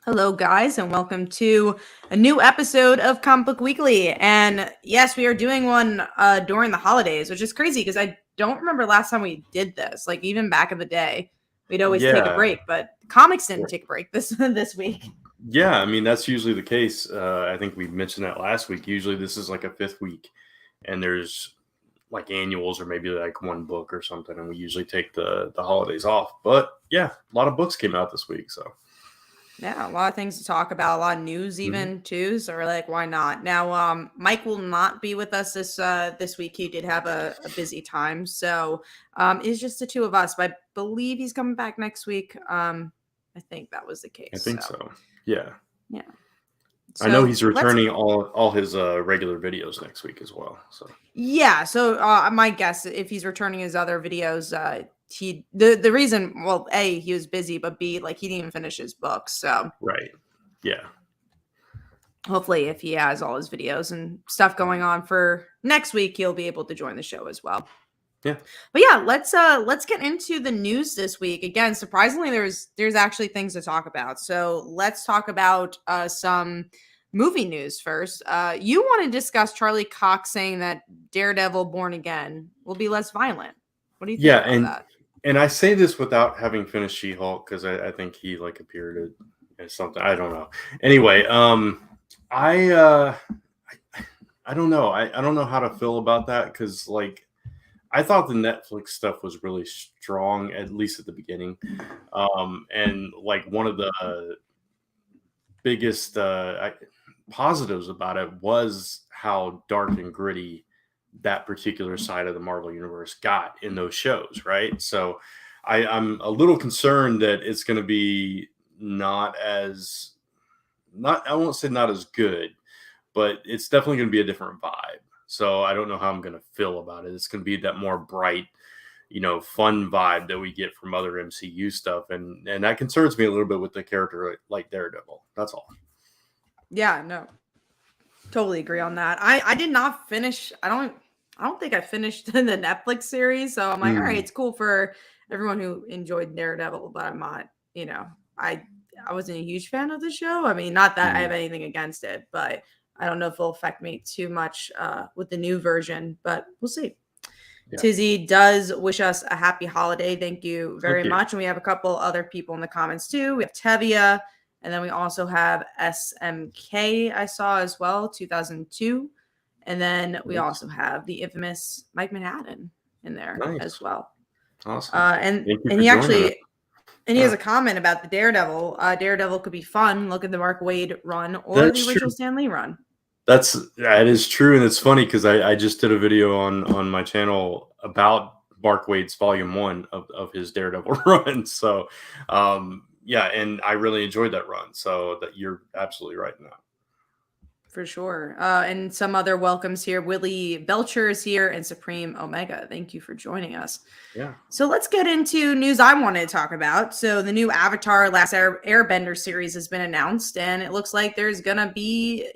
Hello, guys, and welcome to a new episode of Comic Book Weekly. And yes, we are doing one during the holidays, which is crazy because I don't remember last time we did this. Like even back in the day, we'd always take a Yeah, break, but comics didn't take a break this week. yeah. I mean, that's usually the case. I think we mentioned that last week. Usually, this is like a fifth week, and there's like annuals or maybe like one book or something, and we usually take the holidays off. But yeah, a lot of books came out this week, so Yeah, a lot of things to talk about, a lot of news mhm. even too. So we're like, why not? Now, Mike will not be with us this week. He did have a busy time, so it's just the two of us. But I believe he's coming back next week. I think that was the I case. think So so. Yeah, yeah. I know So he's let's returning all his regular videos next week as well. So yeah. So my guess, if he's returning his other videos, the reason, well, A, he was busy, but B, like he didn't even finish his book. So right, yeah, hopefully, if he has all his videos and stuff going on for next week, he'll be able to join the show as well. yeah. But yeah, let's get into the news this week. Again, surprisingly, there's actually things to talk about. So let's talk about some movie news first. You want to discuss Charlie Cox saying that Daredevil Born Again will be less violent. What do you think Yeah, about that? and I say this without having finished She-Hulk because I think he like appeared as something. I don't know. Anyway, I uh I don't know. I don't know how to feel about that because like I thought the Netflix stuff was really strong, at least at the beginning. And like one of the biggest positives about it was how dark and gritty that particular side of the Marvel universe got in those shows, right? So I'm a little concerned that it's going to be not as not I won't say not as good, but it's definitely going to be a different vibe. So I don't know how I'm going to feel about it. It's going to be that more bright, fun vibe that we get from other MCU stuff, and that concerns me a little bit with the character like Daredevil. That's all. Yeah, no, totally agree on that. I did not finish. I don't think I finished the Netflix series, so I'm like, all right, Mm, it's cool for everyone who enjoyed Daredevil, but I'm not, I I wasn't a huge fan of the show. I mean, not that I have mm, anything against it, but I don't know if it'll affect me too much with the new version, but we'll see. yeah. Tizzy does wish us a happy holiday. Thank you Thank very you. much. And we have a couple other people in the comments too. We have Tevia, and then we also have SMK, I saw as well, 2002. And then we Nice. also have the infamous Mike Manhattan in there as Nice. well. Awesome. And Thank you and for he joining us. actually and he has Yeah. a comment about the Daredevil. Daredevil could be fun. Look at the Mark Wade run or the That's original true. Stan Lee run. That is true, and it's funny because I just did a video on my channel about Mark Wade's Volume One of his Daredevil run. So, yeah, and I really enjoyed that run. So that you're absolutely right in that. For sure. And some other welcomes here. Willie Belcher is here and Supreme Omega. Thank you for joining us. Yeah. So let's get into news I wanted to talk about. So the new Avatar Last Airbender series has been announced, and it looks like there's going to be,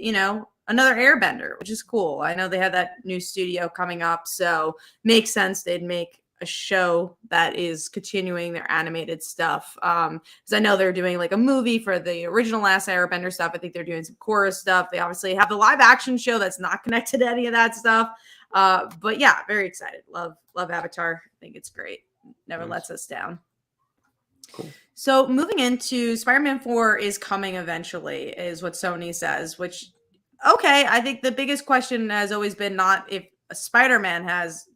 another Airbender, which is cool. I know they have that new studio coming up, so makes sense they'd make a show that is continuing their animated stuff. Because I know they're doing like a movie for the original Last Airbender stuff. I think they're doing some chorus stuff. They obviously have the live action show that's not connected to any of that stuff. But yeah, very excited. Love Avatar. I think it's great. Never Nice. lets us down. Cool. So moving into Spider-Man 4 is coming eventually, is what Sony says, which okay, I think the biggest question has always been not if Spider-Man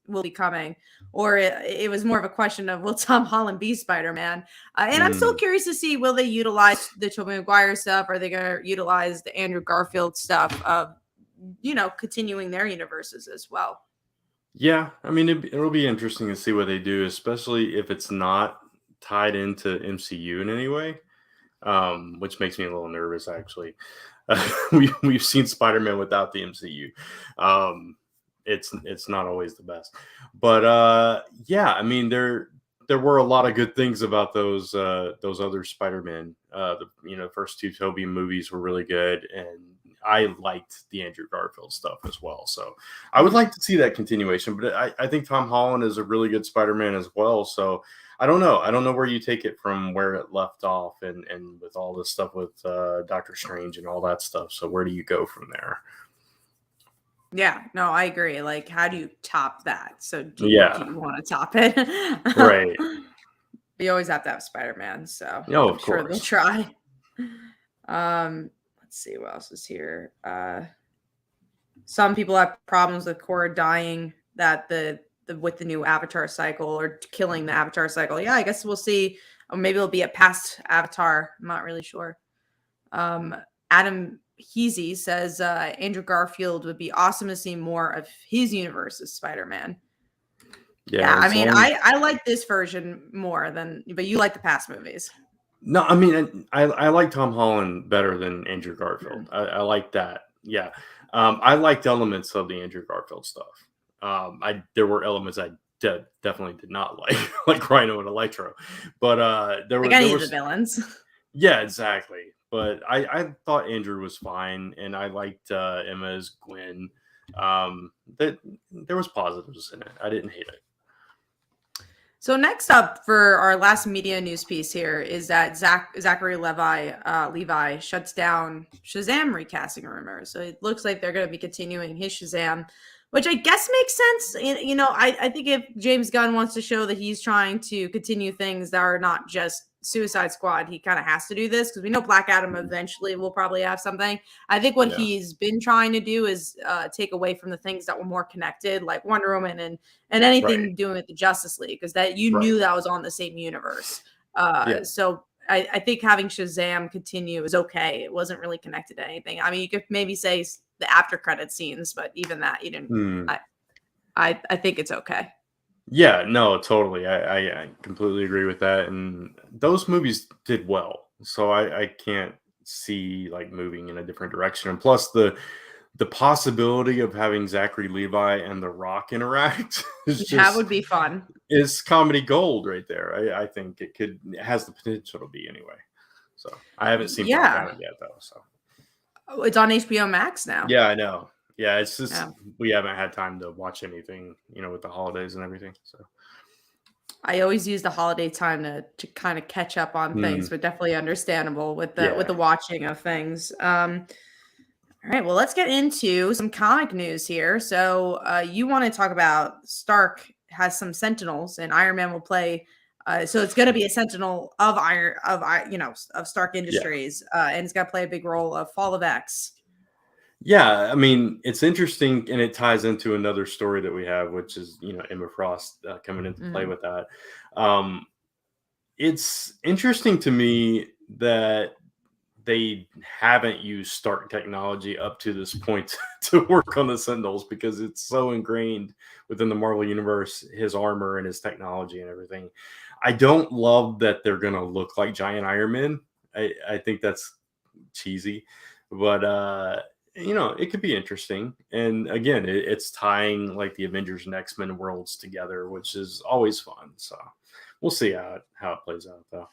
will be coming, or it was more of a question of will Tom Holland be Spider-Man? And I'm still Mm. curious to see will they utilize the Tobey Maguire stuff? Are they going to utilize the Andrew Garfield stuff of continuing their universes as well? Yeah, I mean it'll be interesting to see what they do, especially if it's not tied into MCU in any way, which makes me a little nervous actually. We've seen Spider-Man without the MCU. Um, it's not always the best, but yeah, I mean there were a lot of good things about those other Spider-Man. The first two Tobey movies were really good, and I liked the Andrew Garfield stuff as well. So I would Mhm. like to see that continuation, but I think Tom Holland is a really good Spider-Man as well. So I don't know. I don't know where you take it from where it left off, and with all this stuff with Doctor Strange and all that stuff. So where do you go from there? Yeah, no, I agree. Like, how do you top that? So do Yeah, you want to top it? right. We always have to have Spider-Man, so No, I'm of sure they'll course. try. Let's see what else is here. Some people have problems with Korra dying that the with the new Avatar cycle or killing the Avatar cycle. Yeah, I guess we'll see. Or maybe it'll be a past Avatar. I'm not really sure. Um, Adam Heasy says Andrew Garfield would be awesome to see more of his universe as Spider-Man. Yeah, Yeah, I as mean, long I like this version more than, but you like the past movies. no, I mean, I like Tom Holland better than Andrew Mhm. Garfield. I like that. Yeah, I liked elements of the Andrew Garfield stuff. I there were elements I definitely did not like, like Rhino and Electro, but Like there any of the was villains. yeah, exactly. But I thought Andrew was fine, and I liked Emma as Gwen. That there was positives in it. I didn't hate it. So next up for our last media news piece here is that Zachary Levi shuts down Shazam recasting rumors. So it looks like they're going to be continuing his Shazam, which I guess makes sense. You know, I think if James Gunn wants to show that he's trying to continue things that are not just Suicide Squad, he kind of has to do this because we know Black Adam eventually will probably have something. I think what Yeah, he's been trying to do is take away from the things that were more connected, like Wonder Woman and anything right, doing with the Justice League, because that you right. knew that was on the same universe. Yeah. So I think having Shazam continue is okay. It wasn't really connected to anything. I mean, you could maybe say the after credit scenes, but even that you didn't. Hmm. I I think it's okay. Yeah, no, totally. I completely agree with that. And those movies did well. So I can't see like moving in a different direction. And plus the possibility of having Zachary Levi and The Rock interact is That just would be fun. is comedy gold right there. I think it has the potential to be anyway. So I haven't seen Black Yeah, Adam yet though. So oh, it's on HBO Max now. yeah, I know. Yeah, it's just Yeah. we haven't had time to watch anything, with the holidays and everything. So I always use the holiday time to kind of catch up on hmm, things, but definitely understandable with yeah. the watching of things. All right, well, let's get into some comic news here. So, you want to talk about Stark has some Sentinels, and Iron Man will play. So it's going to be a Sentinel of of Stark Yeah. Industries, and it's going to play a big role of Fall of X. Yeah, I mean, it's interesting and it ties into another story that we have, which is, Emma Frost coming into play Mhm. with that. Um, it's interesting to me that they haven't used Stark technology up to this point to work on the Sentinels because it's so ingrained within the Marvel universe, his armor and his technology and everything. I don't love that they're going to look like giant Iron Men. I think that's cheesy, but it could be interesting. And again, it's tying like the Avengers and X-Men worlds together, which is always fun. So we'll see how it plays out though.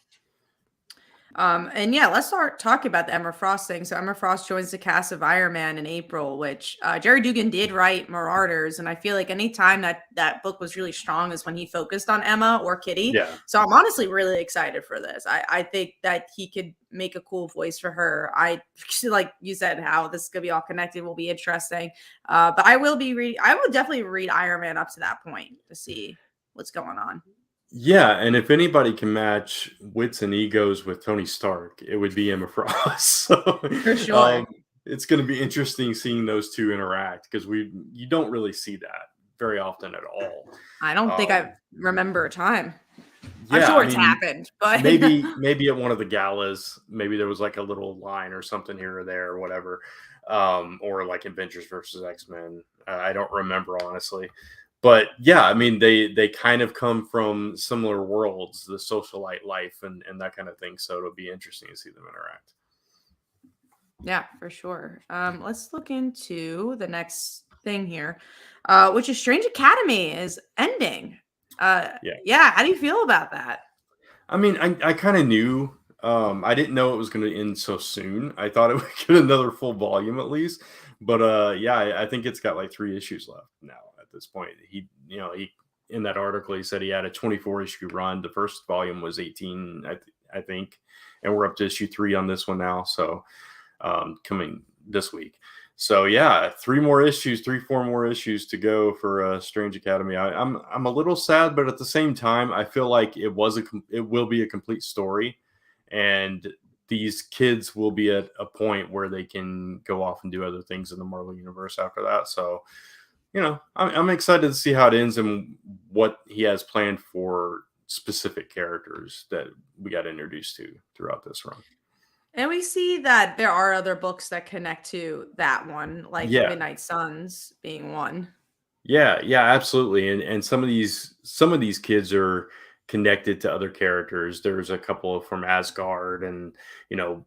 And yeah, let's start talking about the Emma Frost thing. So Emma Frost joins the cast of Iron Man in April, which Jerry Dugan did write Marauders, and I feel like any time that book was really strong is when he focused on Emma or Kitty. Yeah. So I'm honestly really excited for this. I think that he could make a cool voice for her. I like you said how this is gonna be all connected will be interesting. But I will be reading. I will definitely read Iron Man up to that point to see what's going on. Yeah, and if anybody can match wits and egos with Tony Stark, it would be Emma Frost. So, For sure. um, it's going to be interesting seeing those two interact because you don't really see that very often at all. I don't think I Um, remember a time. I'm yeah, I sure it's mean, happened, but maybe at one of the galas, maybe there was like a little line or something here or there or whatever, or like Adventures versus X-Men. I don't remember honestly, but yeah, I mean they kind of come from similar worlds, the socialite life and that kind of thing. So it'll be interesting to see them interact. yeah, for sure. Let's look into the next thing here, which is Strange Academy is ending. Uh, Yeah, yeah, how do you feel about that? I mean I kind of knew. I didn't know it was going to end so soon. I thought it would get another full volume at least, but yeah, I think it's got like 3 issues left now at this point. He in that article, he said he had a 24 issue run. The first volume was 18, I think, and we're up to issue 3 on this one now. So coming this week. So yeah, 4 more issues to go for Strange Academy. I'm a little sad, but at the same time, I feel like it will be a complete story, and these kids will be at a point where they can go off and do other things in the Marvel universe after that. So, I'm excited to see how it ends and what he has planned for specific characters that we got introduced to throughout this run. And we see that there are other books that connect to that one, like Midnight Suns being one. Yeah, absolutely. And some of these kids are connected to other characters. There's a couple from Asgard, and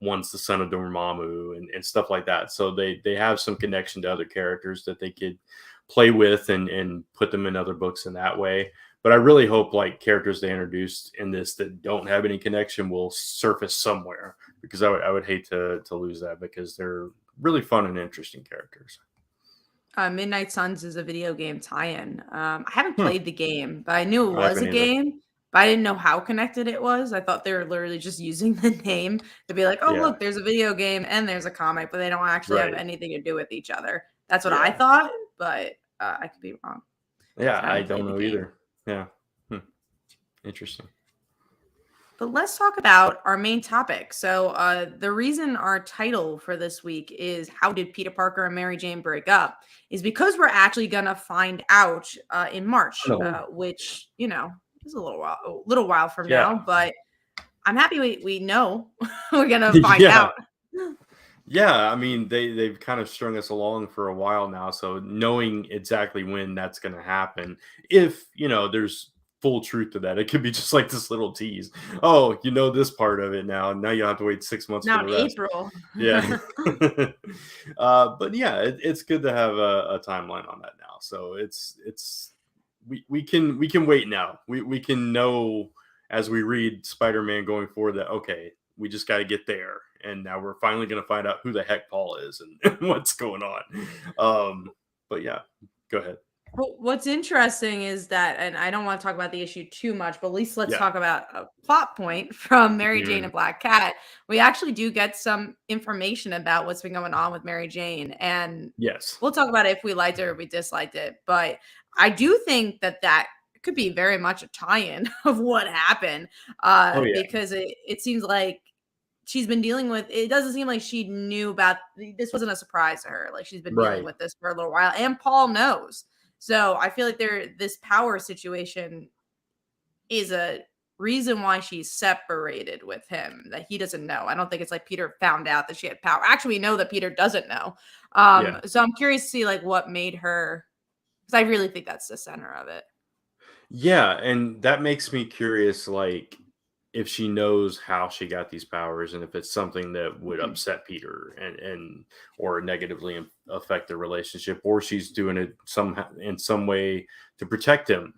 one's the son of Dormammu and stuff like that. So they have some connection to other characters that they could play with and put them in other books in that way. But I really hope like characters they introduced in this that don't have any connection will surface somewhere, because I would hate to lose that, because they're really fun and interesting characters. Midnight Suns is a video game tie-in. I haven't played the game, but I knew it was a game, but I didn't know how connected it was. I thought they were literally just using the name to be like, oh, look, there's a video game and there's a comic, but they don't actually have anything to do with each other. That's what I thought, but I could be wrong. Yeah, I don't know either. Yeah. Interesting. But let's talk about our main topic. So the reason our title for this week is How Did Peter Parker and Mary Jane Break Up is because we're actually going to find out in March, which, is a little while from now. But I'm happy we know we're going to find out. Yeah, I mean, they've kind of strung us along for a while now. So knowing exactly when that's going to happen, if, there's full truth to that, it could be just like this little tease. Oh, this part of it now. Now you'll have to wait 6 months now for the rest. April. Yeah. But yeah, it's good to have a timeline on that now. So we can wait now. We can know as we read Spider-Man going forward that, okay, we just got to get there. And now we're finally going to find out who the heck Paul is and what's going on. But yeah, go ahead. What's interesting is that, and I don't want to talk about the issue too much, but at least let's talk about a plot point from Mary Jane and Black Cat. We actually do get some information about what's been going on with Mary Jane. And we'll talk about it if we liked it or we disliked it. But I do think that could be very much a tie-in of what happened because it seems like she's been dealing with, it doesn't seem like she knew about, this wasn't a surprise to her. Like she's been dealing with this for a little while, and Paul knows. So I feel like this power situation is a reason why she's separated with him, that he doesn't know. I don't think it's like Peter found out that she had power. Actually, we know that Peter doesn't know. So I'm curious to see like what made her, because I really think that's the center of it. Yeah, and that makes me curious, like, if she knows how she got these powers, and if it's something that would upset Peter and or negatively affect the relationship, or she's doing it in some way to protect him,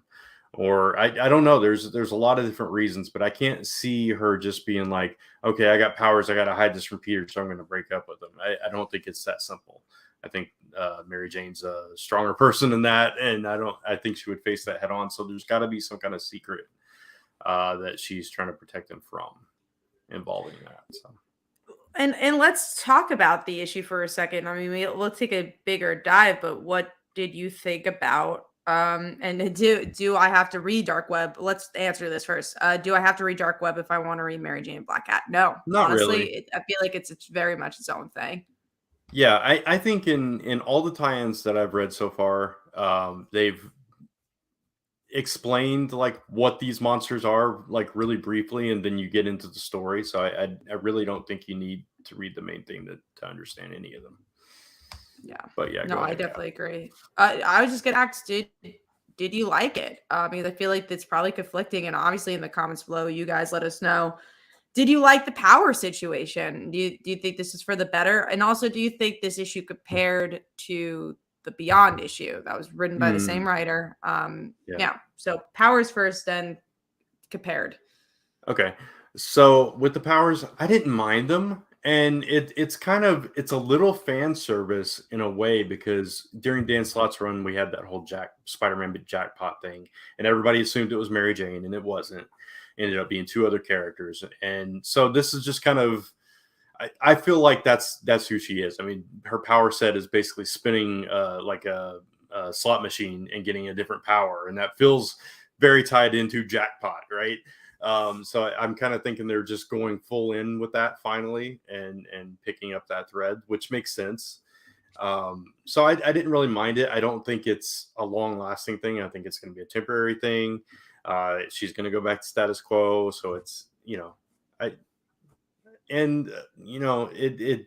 or I don't know. There's a lot of different reasons, but I can't see her just being like, okay, I got powers, I got to hide this from Peter, so I'm going to break up with him. I don't think it's that simple. I think Mary Jane's a stronger person than that, and I think she would face that head on. So there's got to be some kind of secret that she's trying to protect him from involving that. So. And let's talk about the issue for a second. I mean, we'll take a bigger dive, but what did you think about, and do I have to read Dark Web? Let's answer this first. Do I have to read Dark Web if I want to read Mary Jane and Black Cat? No, not honestly, really. I feel like it's very much its own thing. Yeah, I think in all the tie-ins that I've read so far, they've explained like what these monsters are, like really briefly, and then you get into the story. So I really don't think you need to read the main thing to understand any of them. Yeah, but yeah, no, I definitely agree. I was just gonna ask, did you like it? Because I feel like it's probably conflicting, and obviously in the comments below, you guys let us know. Did you like the power situation? Do you think this is for the better? And also, do you think this issue compared to the Beyond issue that was written by the same writer? So powers first, then compared. Okay. So with the powers, I didn't mind them. And it's a little fan service in a way, because during Dan Slott's run we had that whole Spider-Man jackpot thing, and everybody assumed it was Mary Jane, and it wasn't. It ended up being two other characters, and so this is just kind of, I feel like that's who she is. I mean, her power set is basically spinning like a slot machine and getting a different power, and that feels very tied into jackpot, right? So I'm kind of thinking they're just going full in with that finally, and picking up that thread, which makes sense. So I didn't really mind it. I don't think it's a long lasting thing. I think it's going to be a temporary thing. She's going to go back to status quo. So it's, I, and it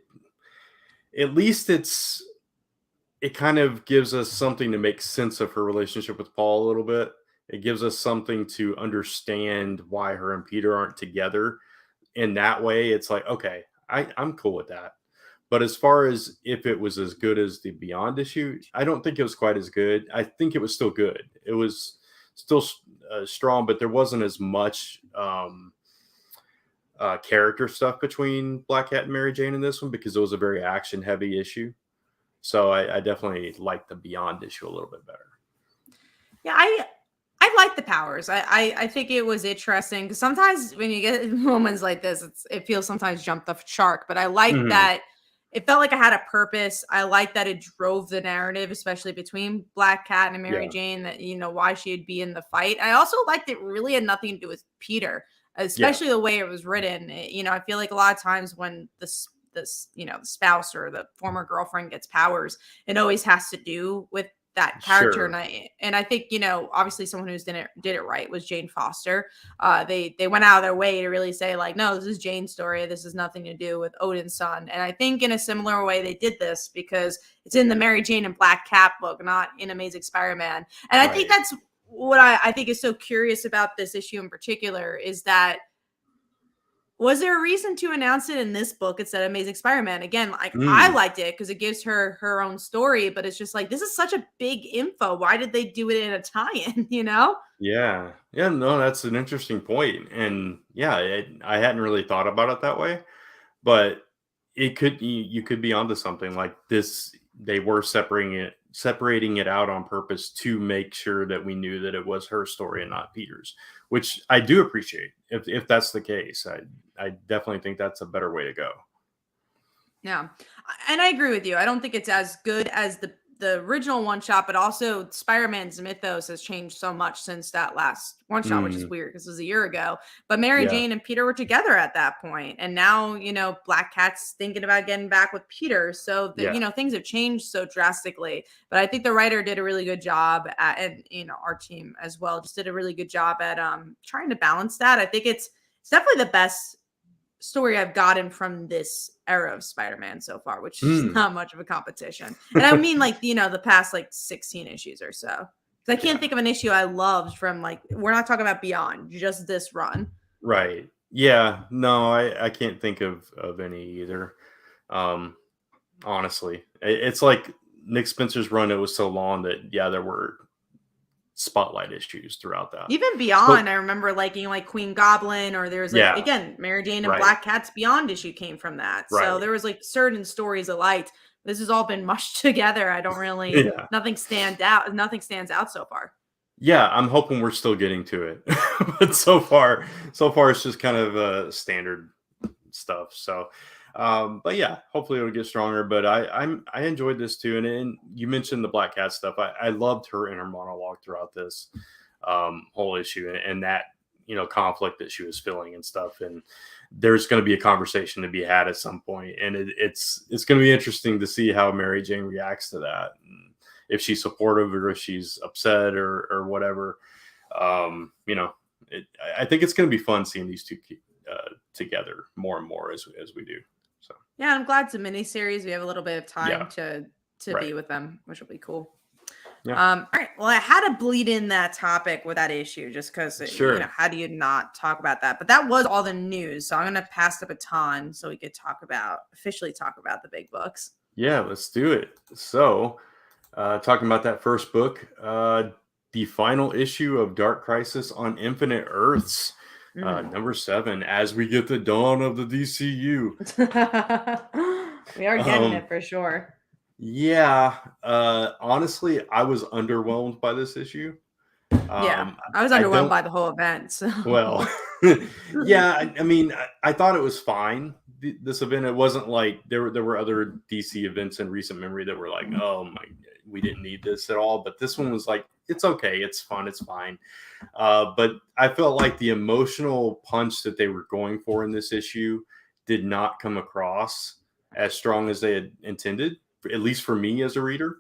at least it kind of gives us something to make sense of her relationship with Paul a little bit. It gives us something to understand why her and Peter aren't together. In that way, it's like, okay, I'm cool with that. But as far as if it was as good as the Beyond issue, I don't think it was quite as good. I think it was still good. It was still strong, but there wasn't as much character stuff between Black Cat and Mary Jane in this one, because it was a very action heavy issue. So I definitely like the Beyond issue a little bit better. Yeah, I like the powers. I think it was interesting, because sometimes when you get moments like this, it feels sometimes jumped the shark. But I like that it felt like I had a purpose. I like that it drove the narrative, especially between Black Cat and Mary Jane, that why she'd be in the fight. I also liked it really had nothing to do with Peter, especially the way it was written. I feel like a lot of times when the spouse or the former girlfriend gets powers, it always has to do with that character. Sure. And I think, obviously someone who's did it right was Jane Foster. They went out of their way to really say, like, no, this is Jane's story. This has nothing to do with Odin's son. And I think in a similar way they did this, because it's in the Mary Jane and Black Cat book, not in Amazing Spider-Man. And I think that's what I think is so curious about this issue in particular, is that, was there a reason to announce it in this book instead of Amazing Spider-Man? Again, like, I liked it because it gives her own story, but it's just like, this is such a big info. Why did they do it in a tie-in, Yeah. Yeah, no, that's an interesting point. And yeah, I hadn't really thought about it that way, but you could be onto something like this. They were separating it out on purpose to make sure that we knew that it was her story and not Peter's, which I do appreciate. If that's the case, I definitely think that's a better way to go. Yeah. And I agree with you. I don't think it's as good as the original one shot, but also Spider-Man's mythos has changed so much since that last one shot, which is weird because it was a year ago. But Mary Jane and Peter were together at that point. And now, Black Cat's thinking about getting back with Peter. So, things have changed so drastically. But I think the writer did a really good job and our team as well just did a really good job at trying to balance that. I think it's definitely the best story I've gotten from this era of Spider-Man so far, which is not much of a competition. And I mean, like, the past 16 issues or so. Because I can't think of an issue I loved from, we're not talking about Beyond, just this run. Right. Yeah. No, I can't think of any either. Honestly, it's like Nick Spencer's run. It was so long that there were spotlight issues throughout that. Even Beyond, I remember liking Queen Goblin, or there's again, Mary Jane and Black Cat's Beyond issue came from that. So there was certain stories I liked. This has all been mushed together. I don't really nothing stands out so far. Yeah, I'm hoping we're still getting to it. But so far it's just kind of standard stuff. So but yeah, hopefully it'll get stronger. But I enjoyed this too, and you mentioned the Black Cat stuff. I loved her inner monologue throughout this whole issue, and that conflict that she was feeling and stuff. And there's going to be a conversation to be had at some point, and it's going to be interesting to see how Mary Jane reacts to that, and if she's supportive or if she's upset or whatever. I think it's going to be fun seeing these two together more and more as we do. So yeah, I'm glad it's a miniseries. We have a little bit of time to be with them, which will be cool. Yeah. All right. Well, I had to bleed in that topic with that issue just because, how do you not talk about that? But that was all the news. So I'm going to pass the baton so we could officially talk about the big books. Yeah, let's do it. So talking about that first book, the final issue of Dark Crisis on Infinite Earths. Number 7, as we get the dawn of the DCU. We are getting it for sure. Yeah. Honestly, I was underwhelmed by this issue. Yeah, I was I underwhelmed don't. by the whole event. So. Well, yeah. I mean, I thought it was fine. This event, it wasn't like there were other DC events in recent memory that were like, oh my, we didn't need this at all. But this one was like, it's okay, it's fun, it's fine. But I felt like the emotional punch that they were going for in this issue did not come across as strong as they had intended, at least for me as a reader.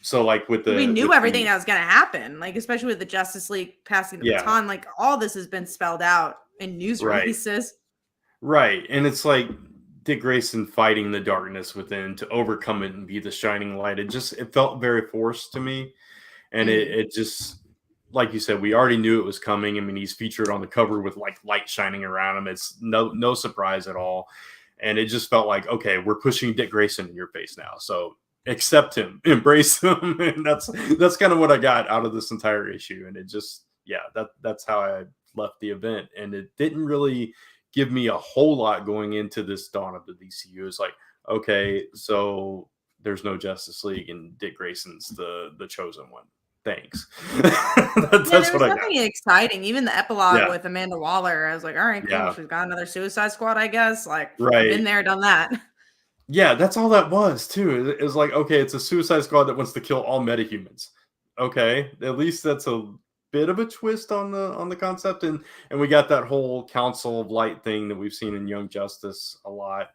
So like we knew everything that was going to happen, like especially with the Justice League passing the baton, like all this has been spelled out in news releases. Right. And it's like Dick Grayson fighting the darkness within to overcome it and be the shining light. It felt very forced to me. And it just, like you said, we already knew it was coming. I mean, he's featured on the cover with like light shining around him. It's no surprise at all. And it just felt like, okay, we're pushing Dick Grayson in your face now. So accept him, embrace him. And that's kind of what I got out of this entire issue. And it just, that's how I left the event. And it didn't really give me a whole lot going into this dawn of the DCU. It's like, okay, so there's no Justice League and Dick Grayson's the chosen one. Thanks. That's there was what I got. Nothing exciting. Even the epilogue with Amanda Waller, I was like, all right, cool. She's got another Suicide Squad, I guess. Like, been there, done that. Yeah, that's all that was too. It was like, okay, it's a Suicide Squad that wants to kill all metahumans. Okay, at least that's a bit of a twist on the concept, and we got that whole Council of Light thing that we've seen in Young Justice a lot.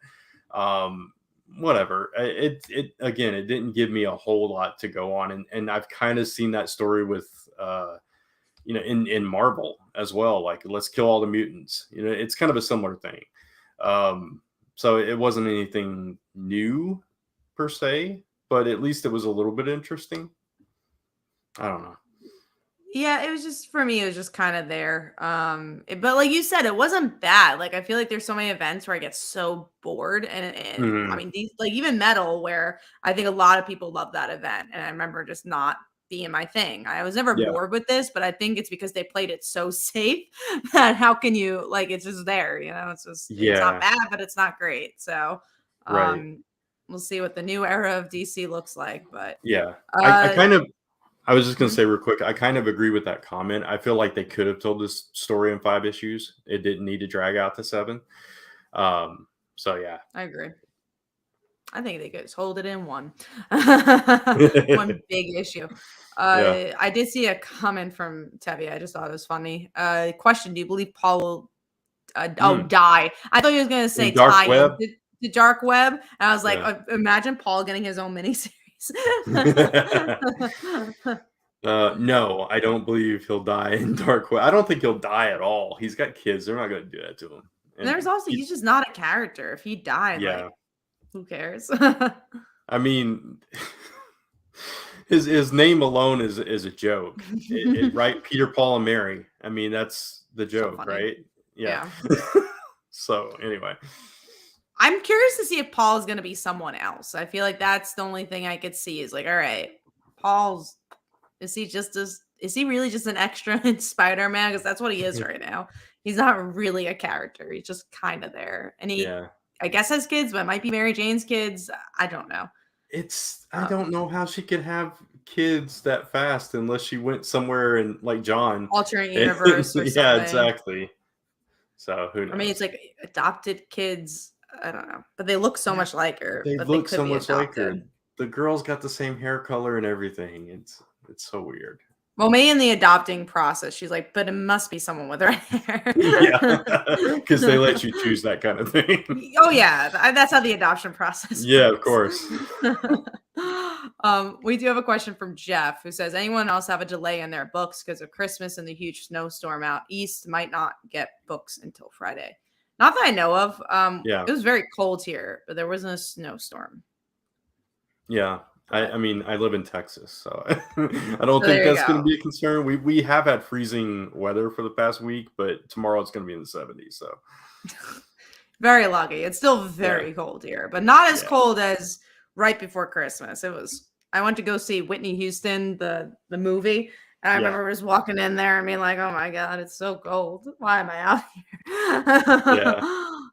Whatever. It again, it didn't give me a whole lot to go on, and I've kind of seen that story with in Marvel as well. Like, let's kill all the mutants. It's kind of a similar thing. So it wasn't anything new per se, but at least it was a little bit interesting. I don't know. Yeah, it was just, for me, it was just kind of there. But like you said, it wasn't bad. Like, I feel like there's so many events where I get so bored. And I mean, these, like even Metal, where I think a lot of people love that event. And I remember just not being my thing. I was never bored with this, but I think it's because they played it so safe that how can you, like, it's just there, it's just, it's not bad, but it's not great. So, we'll see what the new era of DC looks like. But I was just going to say real quick, I kind of agree with that comment. I feel like they could have told this story in 5 issues. It didn't need to drag out to 7. So, yeah. I agree. I think they could just hold it in one. One big issue. I did see a comment from Tevi. I just thought it was funny. Question, do you believe Paul will die? I thought he was going to say tie into the Dark Web. And I was like, imagine Paul getting his own miniseries. No, I don't believe he'll die in Dark Web. I don't think he'll die at all. He's got kids. They're not going to do that to him. And there's also, he's just not a character. If he died, like, who cares? I mean, his name alone is a joke, right? Peter, Paul, and Mary. I mean, that's the joke, so right? Yeah. So anyway. I'm curious to see if Paul's going to be someone else. I feel like that's the only thing I could see is like, all right, is he really just an extra in SpiderMan? Because that's what he is right now. He's not really a character. He's just kind of there. And he, I guess, has kids, but it might be Mary Jane's kids. I don't know. I don't know how she could have kids that fast unless she went somewhere in, like, John. Alternate universe or something. Yeah, exactly. So who knows? I mean, it's like adopted kids. I don't know, but they look so much like her. They look so much like her. The girl's got the same hair color and everything. It's so weird. Well, maybe in the adopting process, she's like, but it must be someone with red hair. Yeah, because they let you choose that kind of thing. Oh yeah, that's how the adoption process. Yeah, of course. We do have a question from Jeff, who says, anyone else have a delay in their books because of Christmas and the huge snowstorm out east? Might not get books until Friday. Not that I know of. It was very cold here, but there wasn't a snowstorm. Yeah. I mean, I live in Texas, so I don't think that's going to be a concern. We have had freezing weather for the past week, but tomorrow it's going to be in the 70s. So very lucky. It's still very cold here, but not as cold as right before Christmas. I went to go see Whitney Houston, the movie, And I Yeah. remember just walking in there and being like, "Oh my god, it's so cold. Why am I out Yeah.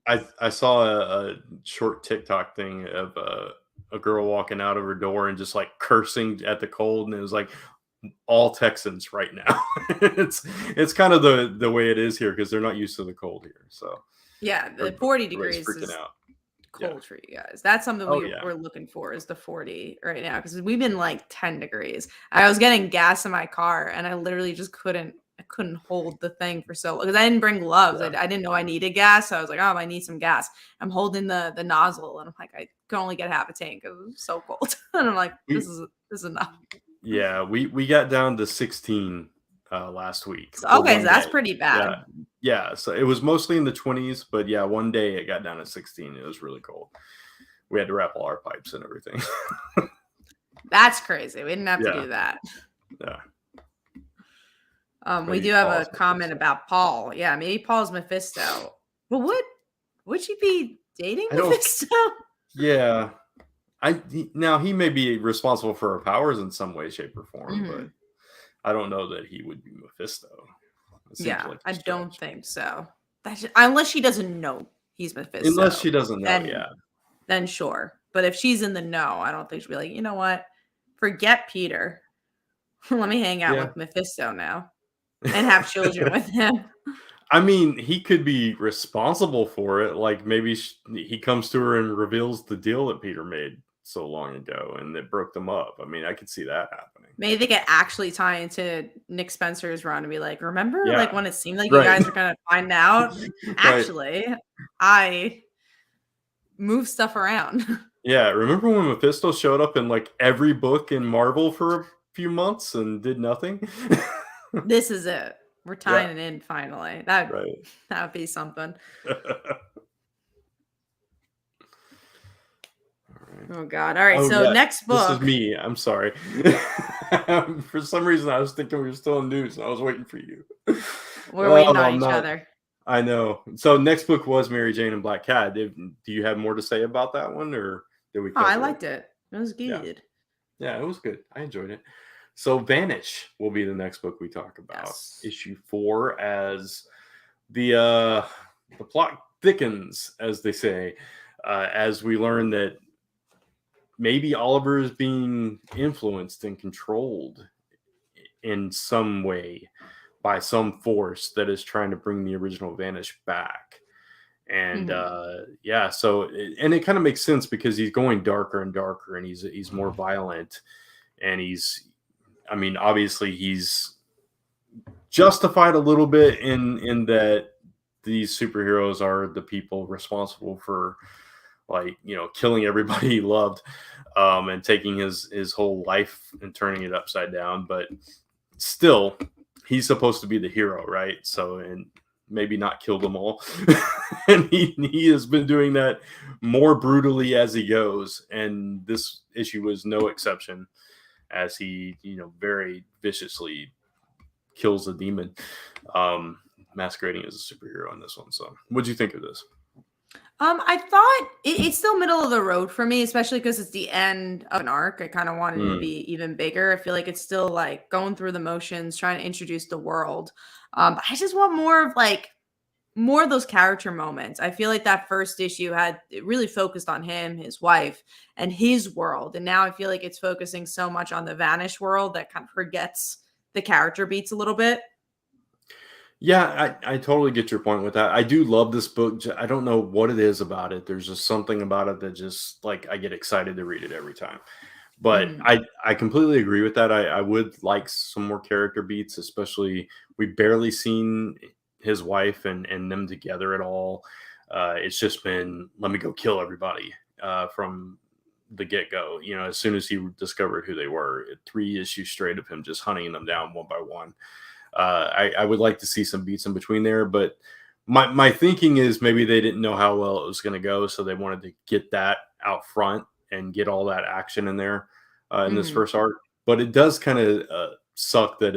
here?" I saw a short TikTok thing of a girl walking out of her door and just like cursing at the cold, and it was like all Texans right now. it's kind of the way it is here because they're not used to the cold here, so Yeah, the 40 everybody's degrees freaking is out. Yeah. cold for you guys. That's something Oh yeah. we're looking for is the 40 right now because we've been like 10 degrees. I was getting gas in my car and I literally just couldn't hold the thing for so long because I didn't bring gloves. Yeah. I didn't know I needed gas. So I was like, oh, I need some gas. I'm holding the nozzle and I'm like, I can only get half a tank because it was so cold. And I'm like, We this is enough. Yeah, we got down to 16 last week So, for okay, so one that's day. pretty Yeah, bad. yeah. So it was mostly in the 20s, but yeah, one day it got down to 16. It was really cold. We had to wrap all our pipes and everything. That's crazy. We didn't have to Yeah, do that. yeah. We Maybe do have a Paul's comment Mephisto. about Paul. Yeah, maybe Paul's Mephisto. But would she be dating I don't. Mephisto? Yeah, now he may be responsible for her powers in some way, shape, or form, but Mhm. I don't know that he would be Mephisto. It seems Yeah, like a I don't stretch. think so. Unless she doesn't know he's Unless Mephisto, she doesn't know, then yeah. then sure. But if she's in the know, I don't think she'd be like, you know what? Forget Peter. Let me hang out Yeah. with Mephisto now and have children with him. I mean, he could be responsible for it. Like maybe he comes to her and reveals the deal that Peter made so long ago, and it broke them up. I mean, I could see that happening. Maybe they could actually tie into Nick Spencer's run and be like, remember, like Yeah, when it seemed like you right, guys were gonna find out? right. Actually, I move stuff around. Yeah, remember when Mephisto showed up in like every book in Marvel for a few months and did nothing? This is it. We're Yeah, tying it in finally. That right. that would be something. Oh God. All right. Oh So yeah, next this is book. me. I'm sorry. For some reason, I was thinking we were still in news, and I was waiting for you. We're waiting Oh, on I'm each not. other. I know. So next book was Mary Jane and Black Cat. Do you have more to say about that one, or did we Oh, I cover it? liked it. It was Yeah, good. yeah, it was good. I enjoyed it. So Vanish will be the next book we talk about. Yes. Issue 4, as the plot thickens, as they say, as we learn that maybe Oliver is being influenced and controlled in some way by some force that is trying to bring the original Vanish back. And Mhm. yeah, so and it kind of makes sense because he's going darker and darker, and he's more violent, and I mean, obviously he's justified a little bit in that these superheroes are the people responsible for, like, killing everybody he loved, and taking his whole life and turning it upside down. But still, he's supposed to be the hero, right? So, and maybe not kill them all. And he has been doing that more brutally as he goes, and this issue was no exception, as he very viciously kills a demon, masquerading as a superhero in this one. So what'd you think of this? I thought it's still middle of the road for me, especially because it's the end of an arc. I kind of wanted it to Mm, be even bigger. I feel like it's still like going through the motions, trying to introduce the world. But I just want more of those character moments. I feel like that first issue it really focused on him, his wife, and his world. And now I feel like it's focusing so much on the Vanish world that kind of forgets the character beats a little bit. yeah, I totally get your point with that. I do love this book. I don't know what it is about it. There's just something about it that just, like, I get excited to read it every time. But Mhm. I completely agree with that. I would like some more character beats, especially we barely seen his wife and them together at all. It's just been, let me go kill everybody from the get go. As soon as he discovered who they were, 3 issues straight of him just hunting them down one by one. I would like to see some beats in between there, but my thinking is maybe they didn't know how well it was going to go, so they wanted to get that out front and get all that action in there in this Mhm. first arc. But it does kind of suck that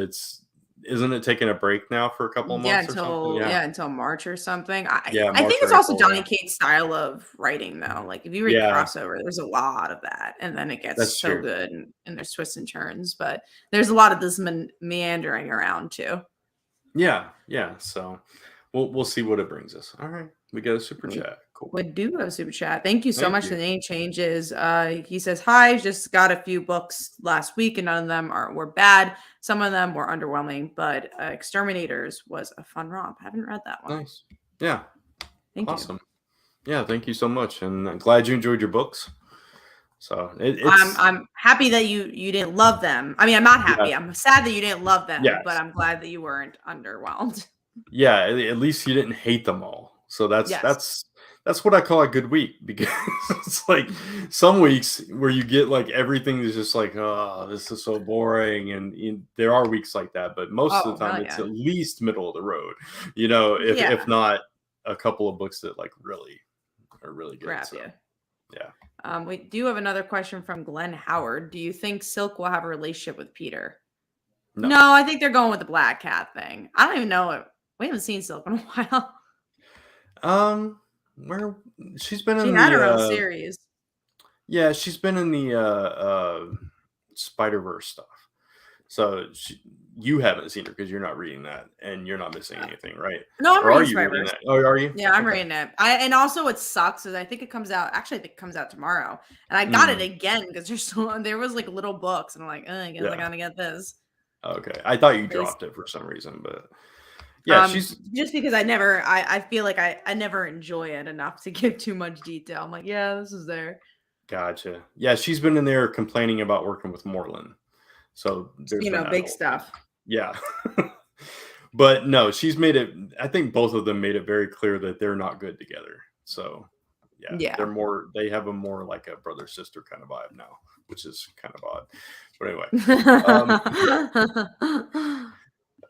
isn't it taking a break now for a couple of Yeah, months or something? Yeah. until March or something. I Yeah, I March think it's or also April, Donny yeah. Cates' style of writing though. Like if you read Yeah, crossover, there's a lot of that, and then it gets that's so true. good, and there's twists and turns. But there's a lot of this meandering around too. Yeah, yeah. So we'll see what it brings us. All right. We got a super We chat. Cool. we do have super chat. Thank you so Thank much for you. the name changes. He says hi. Just got a few books last week, and none of them were bad. Some of them were underwhelming, but Exterminators was a fun romp. Haven't read that one. Nice. Yeah. Thank you. Awesome. Yeah, thank you so much. And I'm glad you enjoyed your books. So I'm it's I'm happy that you didn't love them. I mean, I'm not yeah, happy. I'm sad that you didn't love them, but yes. I'm glad that you weren't underwhelmed. Yeah, at least you didn't hate them all. So that's Yes. that's that's what I call a good week because it's like some weeks where you get like everything is just like, oh, this is so boring. And there are weeks like that, but most of Oh, the time hell it's yeah. at least middle of the road, if Yeah. not a couple of books that like really are really good. Grab So you. yeah. We do have another question from Glenn Howard. Do you think Silk will have a relationship with Peter? No. No, I think they're going with the Black Cat thing. I don't even know it. We haven't seen Silk in a while. Where she's been She in had the her own series. yeah, she's been in the Spider-Verse stuff. So you haven't seen her because you're not reading that and you're not missing anything, right? No, I'm Or are reading you reading Spider-Verse. that? Oh, are you? Yeah, I'm Okay. reading it. And also what sucks is I think it comes out. Actually, I think it comes out tomorrow. And I got it Mm, again because there was like little books, and I'm like, I guess I yeah. gotta get this. Okay. I thought you Bas- dropped it for some reason, but yeah, she's just because I feel like I never enjoy it enough to give too much detail. I'm like, yeah, this is there. gotcha. Yeah, she's been in there complaining about working with Moreland. So there's been that Big whole thing. stuff. Yeah. But no, she's made it. I think both of them made it very clear that they're not good together. So yeah, Yeah. they have a more like a brother sister kind of vibe now, which is kind of odd. But anyway,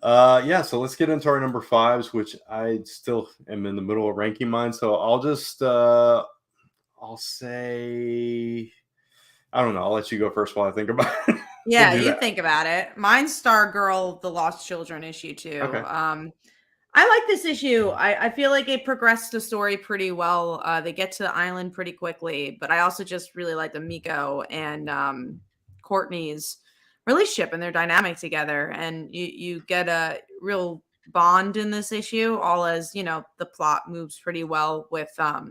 yeah. So let's get into our number fives, which I still am in the middle of ranking mine. So I'll say, I don't know. I'll let you go first while I think about it. We'll Yeah, do you that. think about it. Mine's Stargirl, the Lost Children issue too. Okay. I like this issue. I feel like it progressed the story pretty well. They get to the island pretty quickly, but I also just really like the Miko and Courtney's relationship and their dynamic together. And you get a real bond in this issue, all as the plot moves pretty well with the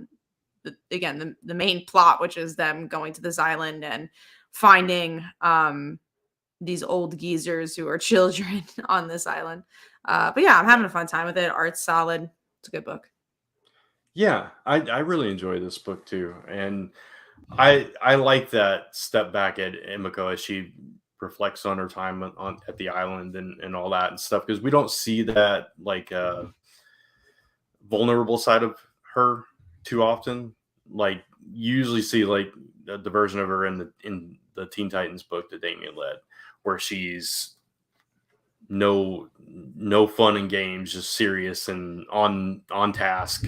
main plot, which is them going to this island and finding these old geezers who are children on this island. But yeah, I'm having a fun time with it. Art's solid. It's a good book. Yeah, I really enjoy this book too, and I like that step back at Emiko as she reflects on her time on at the island and all that and stuff because we don't see that like vulnerable side of her too often. Like you usually see like the version of her in the Teen Titans book that Damien led, where she's no fun and games, just serious and on task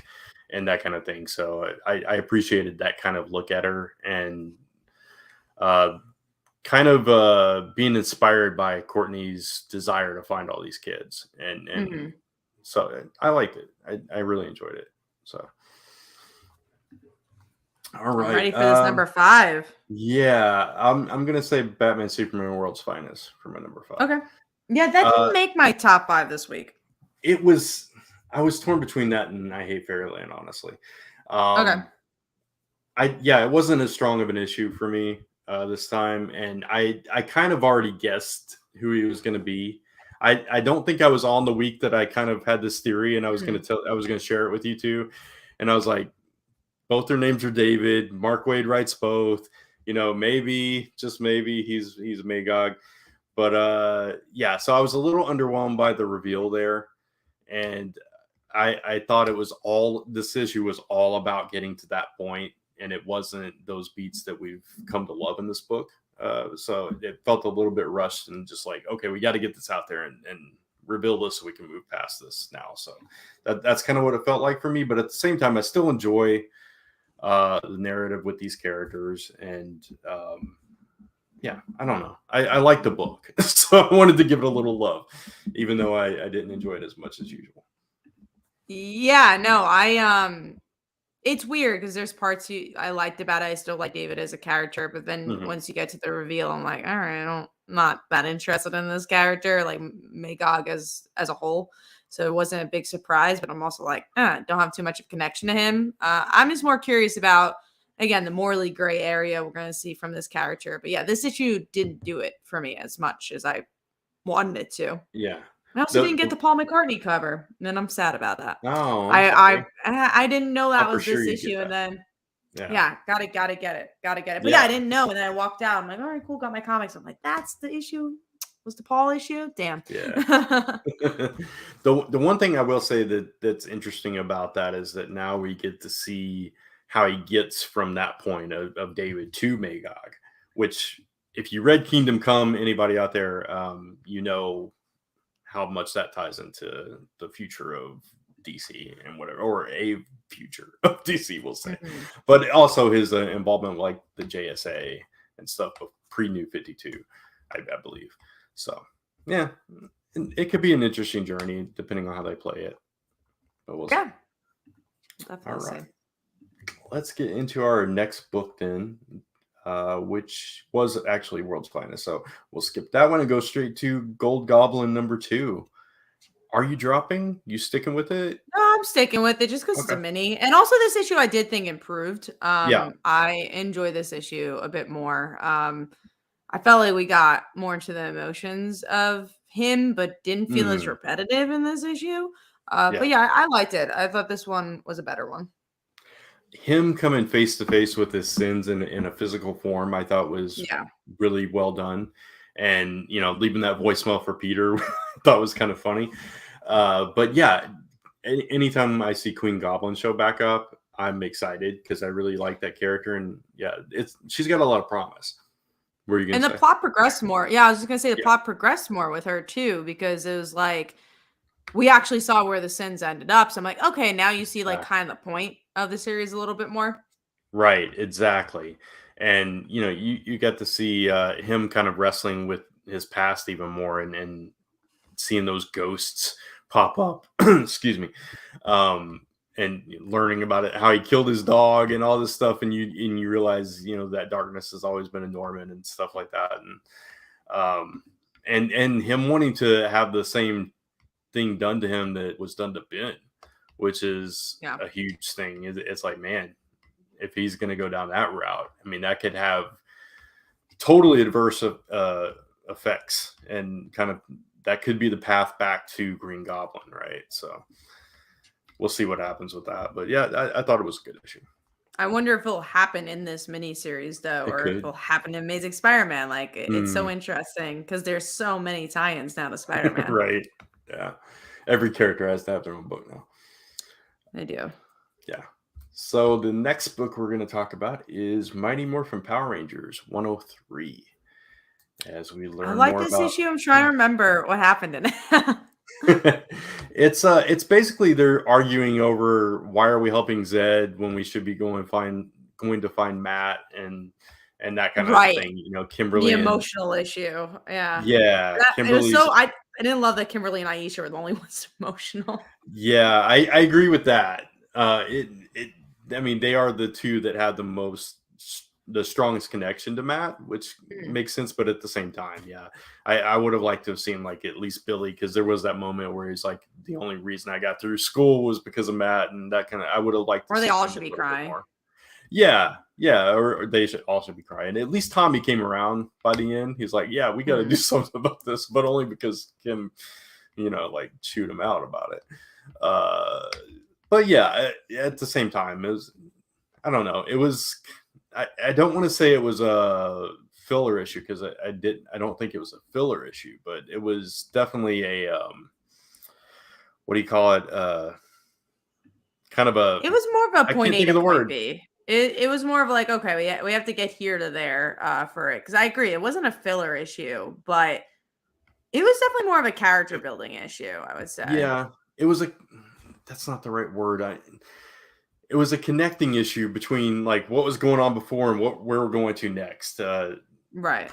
and that kind of thing. So I appreciated that kind of look at her and uh, kind of being inspired by Courtney's desire to find all these kids and so I liked it. I really enjoyed it. So all I'm right. ready for this number 5. Yeah, I'm gonna say Batman Superman World's Finest for my number 5. Okay. Yeah, that Uh didn't make my top 5 this week. it was I was torn between that and I Hate Fairyland, honestly. Okay. It wasn't as strong of an issue for me this time, and I kind of already guessed who he was going to be. I don't think I was on the week that I kind of had this theory, and I was going to share it with you too, and I was like, both their names are David. Mark Waid writes both. Maybe just maybe he's Magog, but yeah. So I was a little underwhelmed by the reveal there, and I thought this issue was all about getting to that point, and it wasn't those beats that we've come to love in this book. So it felt a little bit rushed and just like, okay, we got to get this out there and reveal this so we can move past this now. So that's kind of what it felt like for me. But at the same time, I still enjoy the narrative with these characters, and yeah, I don't know. I like the book, so I wanted to give it a little love, even though I didn't enjoy it as much as usual. Yeah, no, it's weird because there's parts I liked about it. I still like David as a character, but then Hmm. once you get to the reveal, I'm like, all right, I'm not that interested in this character, like Magog as a whole. So it wasn't a big surprise, but I'm also like, don't have too much of a connection to him. I'm just more curious about again the morally gray area we're going to see from this character. But yeah, this issue didn't do it for me as much as I wanted it to. Yeah. I also didn't get the Paul McCartney cover, and I'm sad about that. Oh, I'm I sorry. I didn't know that Thought for was sure this you'd get issue, and that. then Yeah. yeah, gotta get it, gotta get it. But yeah, I Yeah. didn't know, and then I walked out. I'm like, all right, cool, got my comics. I'm like, that's the issue. Was the Paul issue? Damn. Yeah. The one thing I will say that's interesting about that is that now we get to see how he gets from that point of David to Magog, which if you read Kingdom Come, anybody out there, you know how much that ties into the future of DC and whatever, or a future of DC, we'll say, Mhm. but also his involvement like the JSA and stuff pre New 52, I believe. So, yeah, it could be an interesting journey depending on how they play it. But we'll see. Yeah, All definitely. right, let's get into our next book then, which was actually World's Finest. So we'll skip that one and go straight to Gold Goblin #2. Are you dropping? You sticking with it? No, I'm sticking with it just because it's a Okay. mini, and also this issue I did think improved. Yeah. I enjoy this issue a bit more. I felt like we got more into the emotions of him, but didn't feel as Mhm. repetitive in this issue. Yeah. But yeah, I liked it. I thought this one was a better one. Him coming face to face with his sins in a physical form, I thought was Yeah. really well done. And, leaving that voicemail for Peter, I thought was kind of funny. But yeah, anytime I see Queen Goblin show back up, I'm excited because I really like that character. And yeah, she's got a lot of promise. What are you going And to the say? plot progressed more. Yeah, I was just gonna say the Yeah. plot progressed more with her too, because it was like we actually saw where the sins ended up. So I'm like, okay, now you see like Yeah. kind of the point of the series a little bit more. Right, exactly. And you get to see him kind of wrestling with his past even more, and seeing those ghosts pop up. Excuse me. um and learning about it, how he killed his dog and all this stuff, and you realize that darkness has always been in Norman and stuff like that. And him wanting to have the same thing done to him that was done to Ben, which is Yeah. a huge thing. It's like, man, if he's going to go down that route, I mean, that could have totally adverse effects, and kind of that could be the path back to Green Goblin, right? So we'll see what happens with that. But yeah, I thought it was a good issue. I wonder if it'll happen in this miniseries though, It or if could. it'll happen in Amazing Spider-Man. Like it's so Mm, interesting because there's so many tie-ins now to Spider-Man. right. Yeah. Every character has to have their own book now. They do. Yeah. So the next book we're going to talk about is Mighty Morphin Power Rangers 103. As we I learn like more this about. issue. I'm trying to remember what happened in it. It's basically they're arguing over why are we helping Zed when we should be going to find Matt, and that kind of Right. thing. The Kimberly and emotional issue. Yeah. yeah, It was Kimberly's so I didn't love that Kimberly and Aisha were the only ones emotional. yeah, I agree with that. It I mean, they are the two that have the strongest connection to Matt, which Mhm. makes sense. But at the same time, yeah, I would have liked to have seen like at least Billy, because there was that moment where he's like, the only reason I got through school was because of Matt, and that kind of, I would have liked to Or they see all him should a be little bit crying. more. Yeah, yeah, or they should also be crying. At least Tommy came around by the end. He's like, yeah, we got to do Mhm. something about this, but only because Kim, like chewed him out about it. Uh, but yeah, at the same time, it was, I don't know. It was, I don't want to say it was a filler issue, because I don't think it was a filler issue, but it was definitely a, what do you call it? Kind of a, It was more of a I point can't A think to of the point word. B. It was more of like, okay, we have to get here to there for it. Because I agree, it wasn't a filler issue, but it was definitely more of a character building issue, I would say. Yeah, it was a, that's not the right word. It was a connecting issue between like what was going on before and where we're going to next. Right.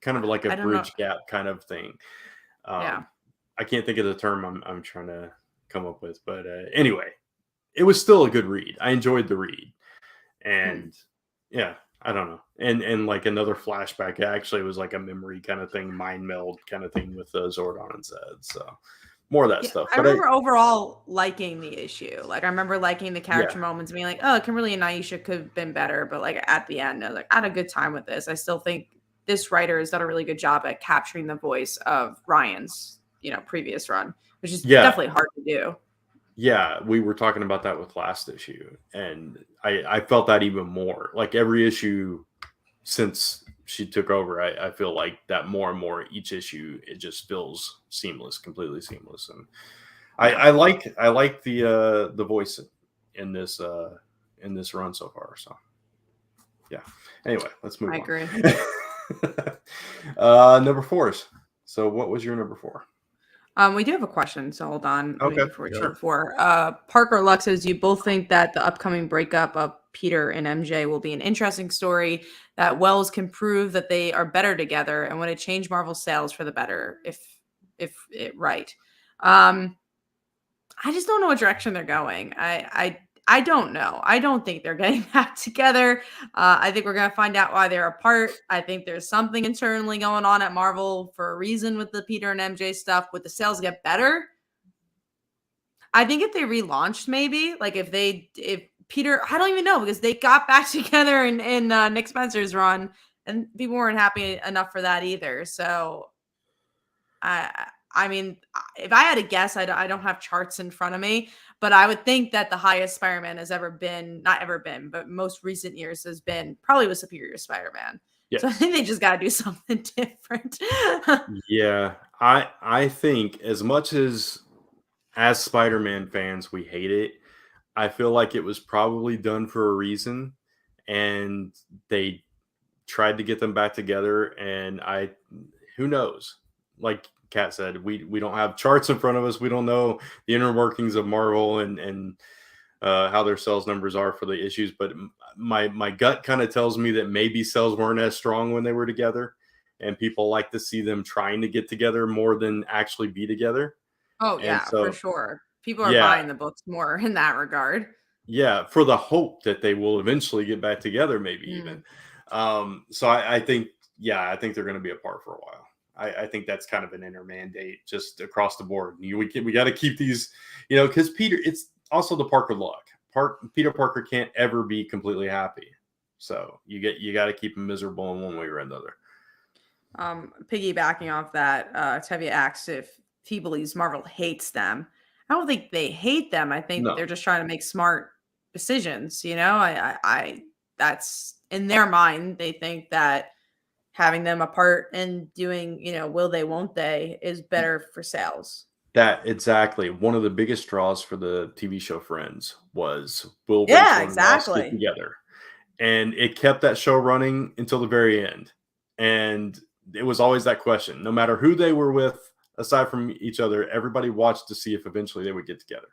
kind of like a I don't know. bridge gap kind of thing. Yeah. I can't think of the term I'm trying to come up with, but anyway, it was still a good read. I enjoyed the read, Hmm. and yeah, I don't know, and like another flashback. Actually, it was like a memory kind of thing, mind meld kind of thing with Zordon and Zed. So more of that Yeah, stuff. I But remember overall liking the issue. Like, I remember liking the yeah, character moments, being like, "Oh, Kimberly and Aisha could have been better," but like at the end, I was like, "I had a good time with this." I still think this writer has done a really good job at capturing the voice of Ryan's, previous run, which is yeah, definitely hard to do. yeah. We were talking about that with last issue, and I felt that even more. Like every issue since she took over, I feel like that more and more each issue it just feels seamless, completely seamless, and Yeah, I like the voice in this run so far. So yeah. Anyway, let's move I on. agree. Number fours. So what was your number four? We do have a question, so hold on. Maybe Okay, before we go sure. before Parker Lux says, you both think that the upcoming breakup of Peter and MJ will be an interesting story that Wells can prove that they are better together, and would it change Marvel sales for the better if it right? Um, I just don't know what direction they're going. I don't know. I don't think they're getting back together. I think we're gonna find out why they're apart. I think there's something internally going on at Marvel for a reason with the Peter and MJ stuff. Would the sales get better? I think if they relaunched, maybe like if Peter, I don't even know because they got back together in Nick Spencer's run, and people weren't happy enough for that either. So I mean, if I had to guess, I don't have charts in front of me, but I would think that the highest Spider-Man has ever been, not ever been, but most recent years has been probably with Superior Spider-Man. So I Yes. think they just got to do something different. Yeah. I think as much as Spider-Man fans we hate it, I feel like it was probably done for a reason, and they tried to get them back together. And who knows? Like Kat said, we don't have charts in front of us. We don't know the inner workings of Marvel and how their sales numbers are for the issues. But my gut kind of tells me that maybe sales weren't as strong when they were together, and people like to see them trying to get together more than actually be together. Oh And yeah, for so, sure. People are yeah, buying the books more in that regard. yeah, for the hope that they will eventually get back together, maybe even. Mm. So I think, yeah, I think they're going to be apart for a while. I think that's kind of an inner mandate just across the board. We got to keep these, because Peter, it's also the Parker luck. Peter Parker can't ever be completely happy. So you got to keep him miserable in one way or another. Piggybacking off that, Tevye asks if he believes Marvel hates them. I don't think they hate them. I think No, they're just trying to make smart decisions. I that's in their mind. They think that having them apart and doing, will they, won't they, is better for sales. that exactly. One of the biggest draws for the TV show Friends was will Yeah, Rachel and Ross get exactly. together? And it kept that show running until the very end. And it was always that question. No matter who they were with, aside from each other, everybody watched to see if eventually they would get together.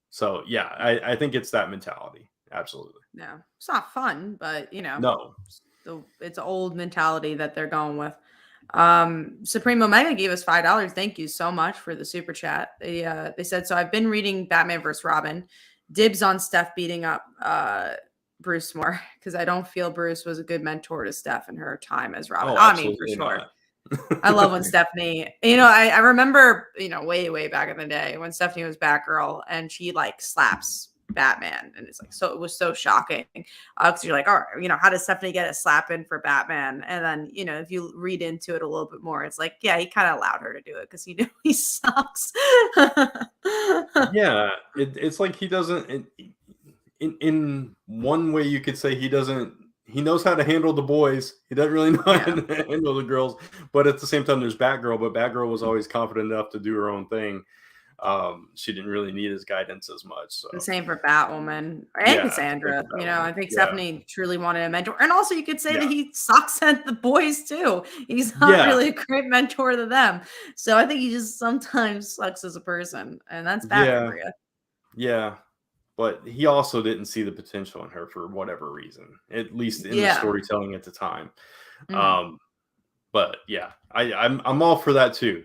So yeah, I think it's that mentality. Absolutely. No, it's not fun, but No. it's an old mentality that they're going with. Supreme Omega gave us $5. Thank you so much for the super chat. They said, so I've been reading Batman vs. Robin. Dibs on Steph beating up Bruce more because I don't feel Bruce was a good mentor to Steph in her time as Robin. Oh, I mean, for absolutely sure. not. I love when Stephanie, I remember, way, way back in the day when Stephanie was Batgirl and she like slaps Batman. And it's like, so it was so shocking. Cause you're like, all right, how does Stephanie get a slap in for Batman? And then, if you read into it a little bit more, it's like, yeah, he kind of allowed her to do it because he knew he sucks. Yeah, it's like he doesn't. In one way, you could say he doesn't. He knows how to handle the boys. He doesn't really know how Yeah. to handle the girls. But at the same time, there's Batgirl. But Batgirl was always confident enough to do her own thing. She didn't really need his guidance as much. So The same for Batwoman and yeah, same Cassandra. for that one. I think Yeah, Stephanie truly wanted a mentor. And also, you could say that yeah, he sucks at the boys too. He's not yeah, really a great mentor to them. So I think he just sometimes sucks as a person. And that's Batman yeah, for you. yeah. But he also didn't see the potential in her for whatever reason, at least in the Yeah. storytelling at the time. Mhm. Um, But yeah, I'm all for that too.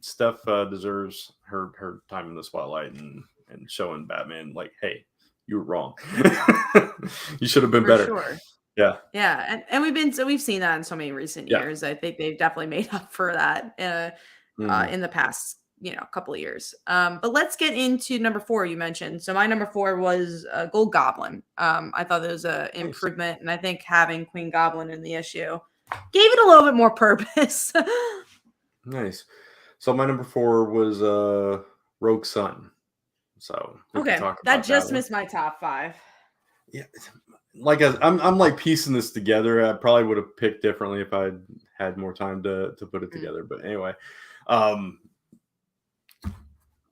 Steph deserves her time in the spotlight and showing Batman like, hey, you were wrong. You should have been For better. sure. Yeah. Yeah, and we've seen that in so many recent Yeah. years. I think they've definitely made up for that Mhm. in the past, couple of years. But let's get into number 4 you mentioned. So my number 4 was Gold Goblin. I thought that was an Nice. improvement, and I think having Queen Goblin in the issue gave it a little bit more purpose. Nice. So my number 4 was Rogue Sun. So we can Okay, talk that about that just one. missed my top 5. Yeah. Like I'm like piecing this together. I probably would have picked differently if I had more time to put it Mm. together. But anyway, um,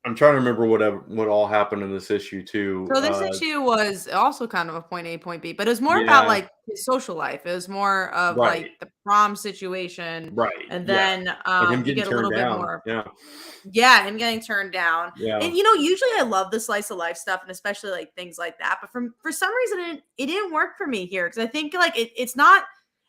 I'm trying to remember what all happened in this issue too. So this issue was also kind of a point A, point B, but it was more about Yeah, like his social life. It was more of right, like the prom situation, right, and yeah, then and him you getting get a turned little bit down. more, Yeah, yeah, him getting turned down. yeah. And usually I love the slice of life stuff, and especially like things like that. But for some reason, it didn't work for me here because I think like it's not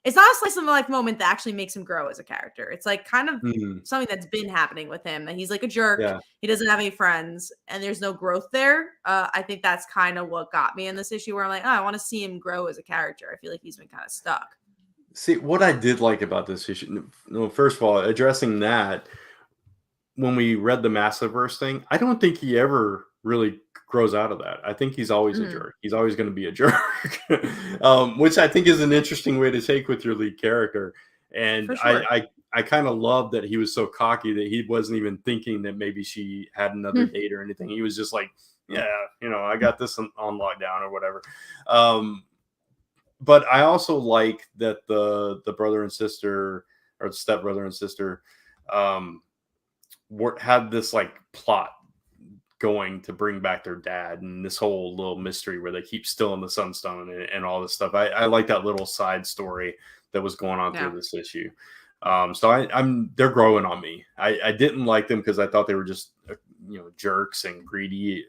a slice of life moment that actually makes him grow as a character. It's like kind of Mhm. something that's been happening with him that he's like a jerk. Yeah. He doesn't have any friends, and there's no growth there. I think that's kind of what got me in this issue where I'm like, oh, I want to see him grow as a character. I feel like he's been kind of stuck. See, what I did like about this issue, no, first of all, addressing that, when we read the Massiverse thing, I don't think he ever really grows out of that. I think he's always a Mhm. jerk. He's always going to be a jerk, which I think is an interesting way to take with your lead character. And For sure. I kind of love that he was so cocky that he wasn't even thinking that maybe she had another date or anything. He was just like, yeah, I got this on lockdown or whatever. But I also like that the brother and sister or the stepbrother and sister um, had this like plot going to bring back their dad and this whole little mystery where they keep stealing the sunstone and all this stuff. I like that little side story that was going on through Yeah. this issue. So they're growing on me. I didn't like them because I thought they were just jerks and greedy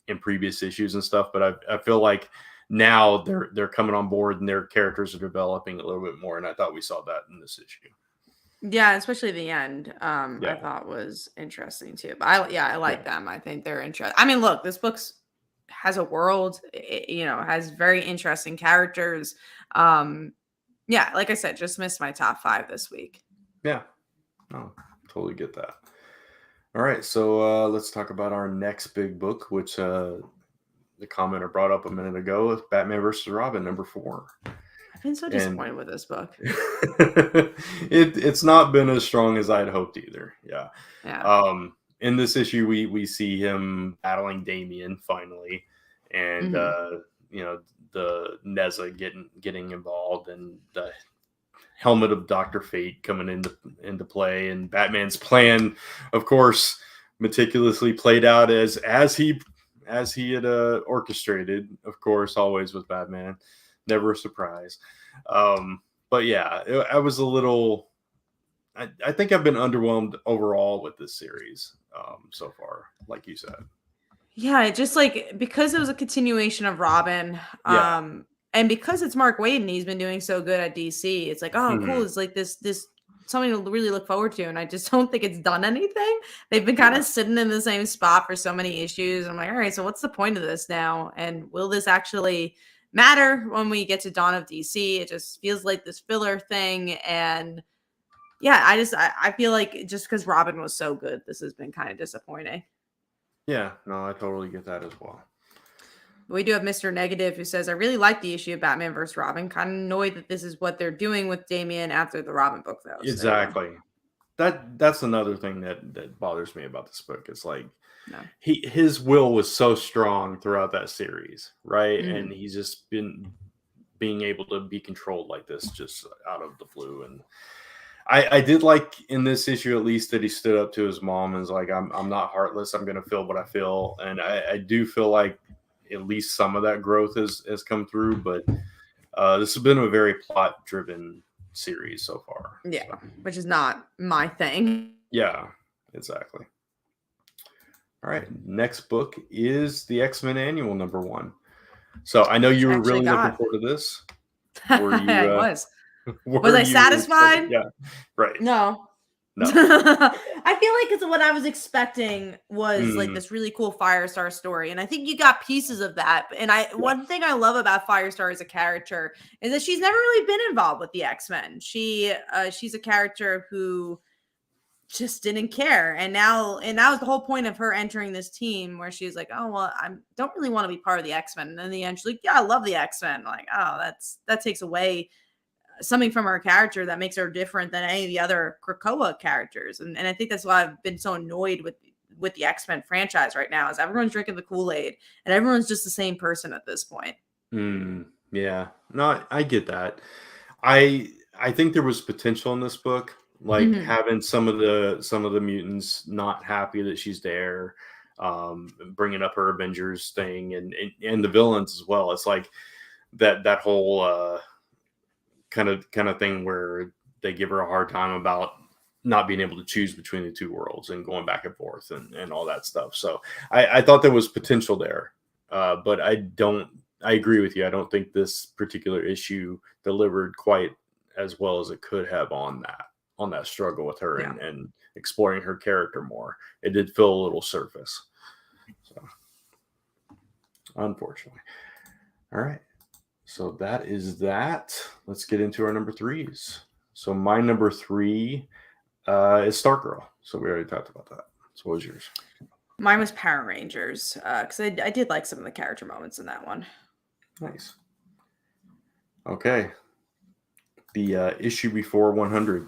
in previous issues and stuff. But I feel like now they're coming on board and their characters are developing a little bit more. And I thought we saw that in this issue. Yeah, especially the end, I Yeah, thought was interesting too. But I yeah, like them. I think they're interesting. I mean, look, this book's has a world, has very interesting characters. Um, yeah, like I said, just missed my top 5 this week. yeah. No, totally get that. All right, so let's talk about our next big book, which the commenter brought up a minute ago, is Batman versus Robin, number 4. I've been so And disappointed with this book. it's not been as strong as I'd hoped either. Yeah. Yeah. In this issue, we see him battling Damien finally, and Hmm. the Neza getting involved, and the helmet of Dr. Fate coming into play, and Batman's plan, of course, meticulously played out as he had orchestrated. Of course, always with Batman, never a surprise. But yeah, I was a little. I think I've been underwhelmed overall with this series so far, like you said. Yeah, it just like because it was a continuation of Robin, Yeah. and because it's Mark Waid and he's been doing so good at DC, it's like, oh, cool. Mhm. It's like this something to really look forward to. And I just don't think it's done anything. They've been kind Yeah. of sitting in the same spot for so many issues. I'm like, all right, so what's the point of this now? And will this actually matter when we get to Dawn of DC? It just feels like this filler thing. And yeah, I feel like just because Robin was so good, this has been kind of disappointing. Yeah. No, I totally get that as well. We do have Mr. Negative who says, I really like the issue of Batman versus Robin. Kind of annoyed that this is what they're doing with Damien after the Robin book, though. So there you go. Exactly. That's another thing that bothers me about this book. It's like No. his will was so strong throughout that series, right? Mhm. And he's just been being able to be controlled like this just out of the blue. And I did like in this issue at least that he stood up to his mom and was like, I'm not heartless. I'm gonna feel what I feel. And I do feel like at least some of that growth has come through, but this has been a very plot driven series so far. Yeah, So which is not my thing. yeah, exactly. All right. Next book is the X-Men Annual number 1. So I know Which you I were actually really looking got. forward to this. Were I you was. Was I satisfied? Yeah, right. No. No. I feel like it's what I was expecting was like Mm, this really cool Firestar story. And I think you got pieces of that. And yeah. one thing I love about Firestar as a character is that she's never really been involved with the X-Men. She's a character who just didn't care. And that was the whole point of her entering this team where she's like, oh well, I don't really want to be part of the X-Men. And in the end, she's like, yeah, I love the X-Men. Like, oh, that takes away something from her character that makes her different than any of the other Krakoa characters. And I think that's why I've been so annoyed with the X-Men franchise right now is everyone's drinking the Kool-Aid and everyone's just the same person at this point. Yeah. No, I get that. I think there was potential in this book, like Mm-hmm. having some of the mutants not happy that she's there, bringing up her Avengers thing, and the villains as well. It's like that whole kind of thing where they give her a hard time about not being able to choose between the two worlds and going back and forth and all that stuff. So I thought there was potential there, but I agree with you. I don't think this particular issue delivered quite as well as it could have on that struggle with her and exploring her character more. It did feel a little surface. So unfortunately. All right. So that is that. Let's get into our number threes. So my number three is Stargirl. So we already talked about that. So what was yours? Mine was Power Rangers because I did like some of the character moments in that one. Nice. Okay. The issue before 100.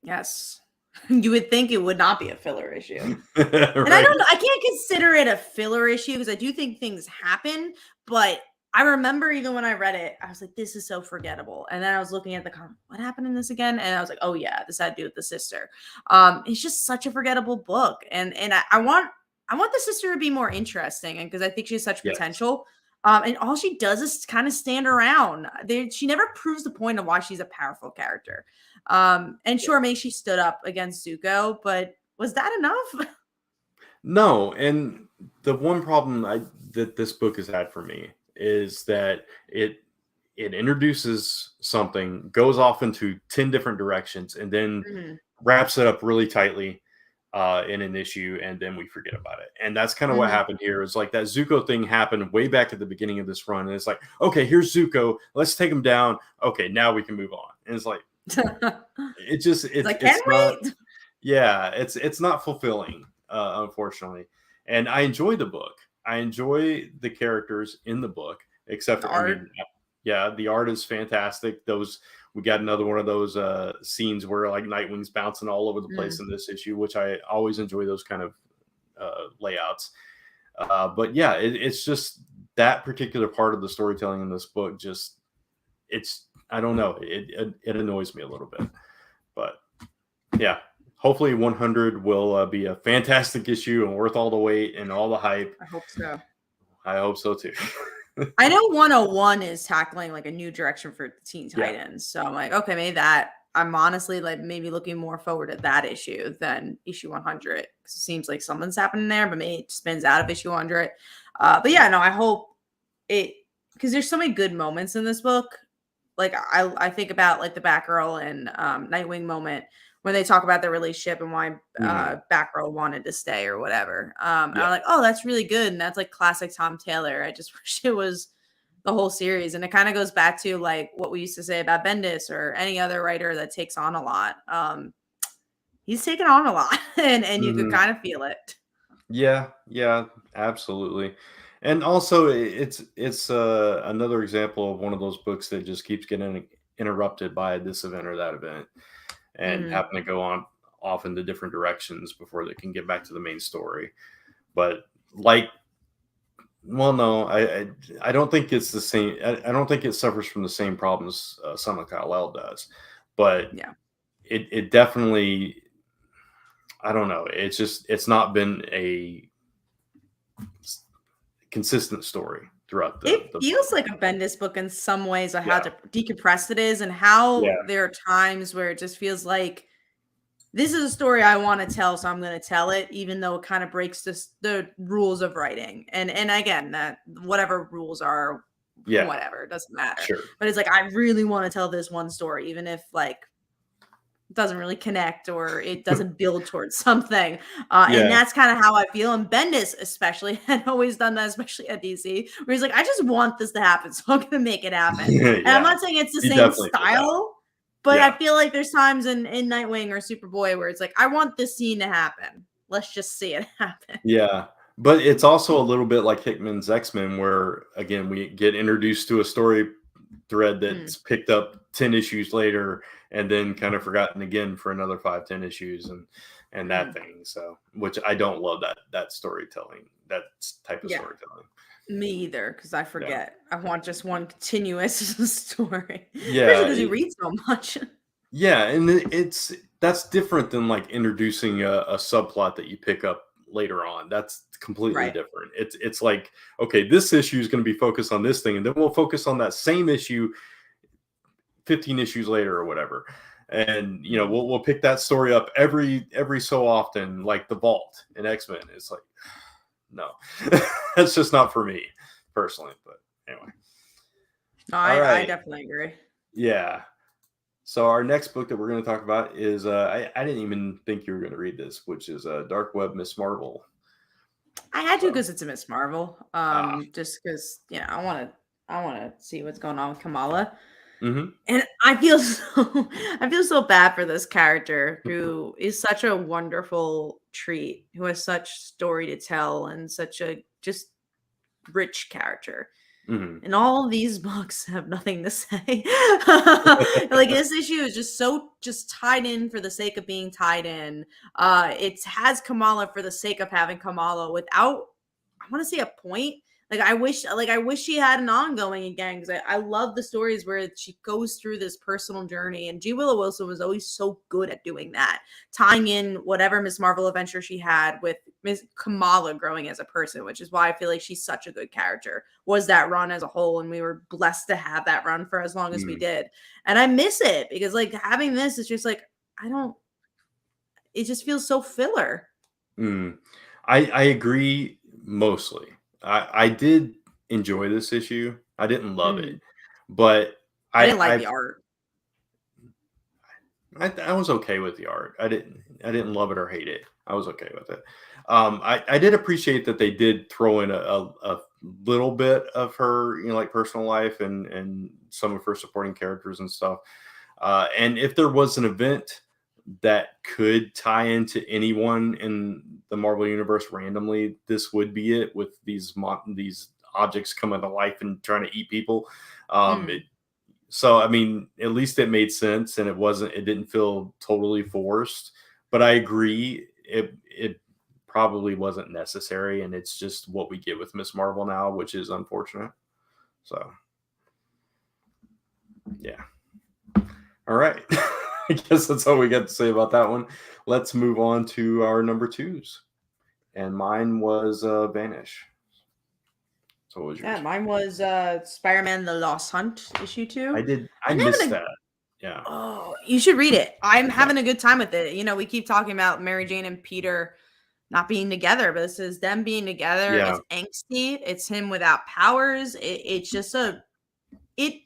Yes. You would think it would not be a filler issue. Right. And I don't know. I can't consider it a filler issue because I do think things happen, but I remember even when I read it, I was like, this is so forgettable. And then I was looking at the comment, what happened in this again? And I was like, oh yeah, this had to do with the sister. It's just such a forgettable book. And I want the sister to be more interesting. And because I think she has such Yes. potential. And all she does is kind of stand around. She never proves the point of why she's a powerful character. And sure, maybe she stood up against Zuko, but was that enough? No, and the one problem that this book has had for me is that it introduces something, goes off into 10 different directions, and then wraps it up really tightly in an issue, and then we forget about it. And that's kind of what happened here. It's like that Zuko thing happened way back at the beginning of this run, and it's like, okay, here's Zuko, let's take him down. Okay, now we can move on. And it's like it's not. Yeah, it's not fulfilling, unfortunately. And I enjoy the book. I enjoy the characters in the book, except for, I mean, yeah, the art is fantastic. We got another one of those scenes where like Nightwing's bouncing all over the place in this issue, which I always enjoy those kind of layouts. But yeah, it's just that particular part of the storytelling in this book. I don't know. It annoys me a little bit, but yeah. Hopefully 100 will be a fantastic issue and worth all the wait and all the hype. I hope so. I hope so too. I know 101 is tackling like a new direction for Teen Titans. So I'm like, okay, maybe I'm honestly like maybe looking more forward to that issue than issue 100. Because it seems like something's happening there, but maybe it spins out of issue 100. But yeah, no, I hope it, because there's so many good moments in this book. Like I think about like the Batgirl and Nightwing moment when they talk about their relationship and why Batgirl wanted to stay or whatever. And I'm like, oh, that's really good. And that's like classic Tom Taylor. I just wish it was the whole series. And it kind of goes back to like what we used to say about Bendis or any other writer that takes on a lot. He's taken on a lot and you could kind of feel it. Yeah, absolutely. And also it's another example of one of those books that just keeps getting interrupted by this event or that event. And happen to go off into different directions before they can get back to the main story. But I don't think it's the same. I don't think it suffers from the same problems Son of Kal-El does. But yeah, it definitely, I don't know. It's not been a consistent story throughout it feels like a Bendis book in some ways of how decompressed it is and how there are times where it just feels like this is a story I want to tell, so I'm going to tell it, even though it kind of breaks the rules of writing. And again, that whatever rules are Yeah, whatever, it doesn't matter. sure. But it's like I really want to tell this one story, even if like it doesn't really connect or it doesn't build towards something. And Yeah. that's kind of how I feel. And Bendis, especially, had always done that, especially at DC, where he's like, I just want this to happen, so I'm gonna make it happen. And I'm Yeah. not saying it's the He same definitely did that. style, but Yeah. I feel like there's times in Nightwing or Superboy where it's like, I want this scene to happen. Let's just see it happen. Yeah. But it's also a little bit like Hickman's X-Men, where again we get introduced to a story thread Mm, that's picked up 10 issues later and then kind of forgotten again for another 5-10 issues and that mm. thing. So which I don't love that storytelling, that type of Yeah, storytelling. me either, because I Yeah. forget. I want just one continuous story, especially Yeah. because you read so much. Yeah, and that's different than like introducing a subplot that you pick up later on. That's completely Right. different. It's like, okay, this issue is going to be focused on this thing, and then we'll focus on that same issue 15 issues later or whatever. And you know, Mhm. we'll pick that story up every so often, like the Vault in X-Men. It's like, no, that's just not for me personally. But anyway, No, all I right, definitely agree. yeah. So our next book that we're going to talk about is I didn't even think you were going to read this, which is Dark Web Miss Marvel. I had to So because it's a Miss Marvel. ah, Just because I want to see what's going on with Kamala, mm-hmm, and I feel so I feel so bad for this character who is such a wonderful treat, who has such story to tell and such a just rich character. mm-hmm. And all these books have nothing to say. Like this issue is just so just tied in for the sake of being tied in. It has Kamala for the sake of having Kamala without, I want to say, a point. Like I wish she had an ongoing again because I love the stories where she goes through this personal journey. And G. Willow Wilson was always so good at doing that, tying in whatever Miss Marvel adventure she had with Miss Kamala growing as a person, which is why I feel like she's such a good character. Was that run as a whole, and we were blessed to have that run for as long as we Mm, did. And I miss it because like having this is just like I don't. It just feels so filler. mm. I agree mostly. I did enjoy this issue. I didn't love it, Mm. but I didn't like I the art. I was okay with the art. I didn't love it or hate it. I was okay with it. I did appreciate that they did throw in a little bit of her, you know, like personal life and some of her supporting characters and stuff. And if there was an event that could tie into anyone in the Marvel universe randomly, this would be it. With these objects coming to life and trying to eat people. Mm. So I mean, at least it made sense and it didn't feel totally forced. But I agree, it probably wasn't necessary, and it's just what we get with Miss Marvel now, which is unfortunate. So yeah. All right. I guess that's all we got to say about that one. Let's move on to our number twos. And mine was Vanish. So what was Yeah, yours? mine was Spider-Man: The Lost Hunt issue 2. I I'm missed having a that. Yeah. Oh, you should read it. I'm Okay. having a good time with it. You know, we keep talking about Mary Jane and Peter not being together, but this is them being together. Yeah. It's angsty. It's him without powers. It's just it.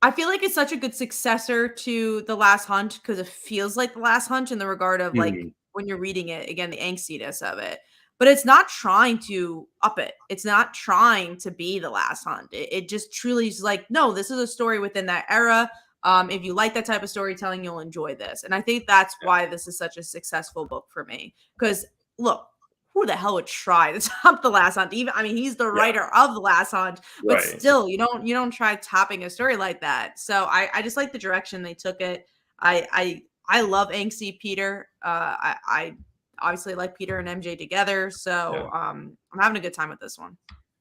I feel like it's such a good successor to The Last Hunt because it feels like The Last Hunt in the regard of like Mhm. when you're reading it again, the angstiness of it. But it's not trying to up it. It's not trying to be The Last Hunt. It just truly is like, no, this is a story within that era. If you like that type of storytelling, you'll enjoy this. And I think that's Yeah. why this is such a successful book for me. Because look, who the hell would try to top The Last Hunt? Even I mean, he's the Yeah. writer of The Last Hunt, but Right. still, you don't try topping a story like that. So I just like the direction they took it. I love angsty Peter. I obviously like Peter and MJ together. Yeah. So I'm having a good time with this one.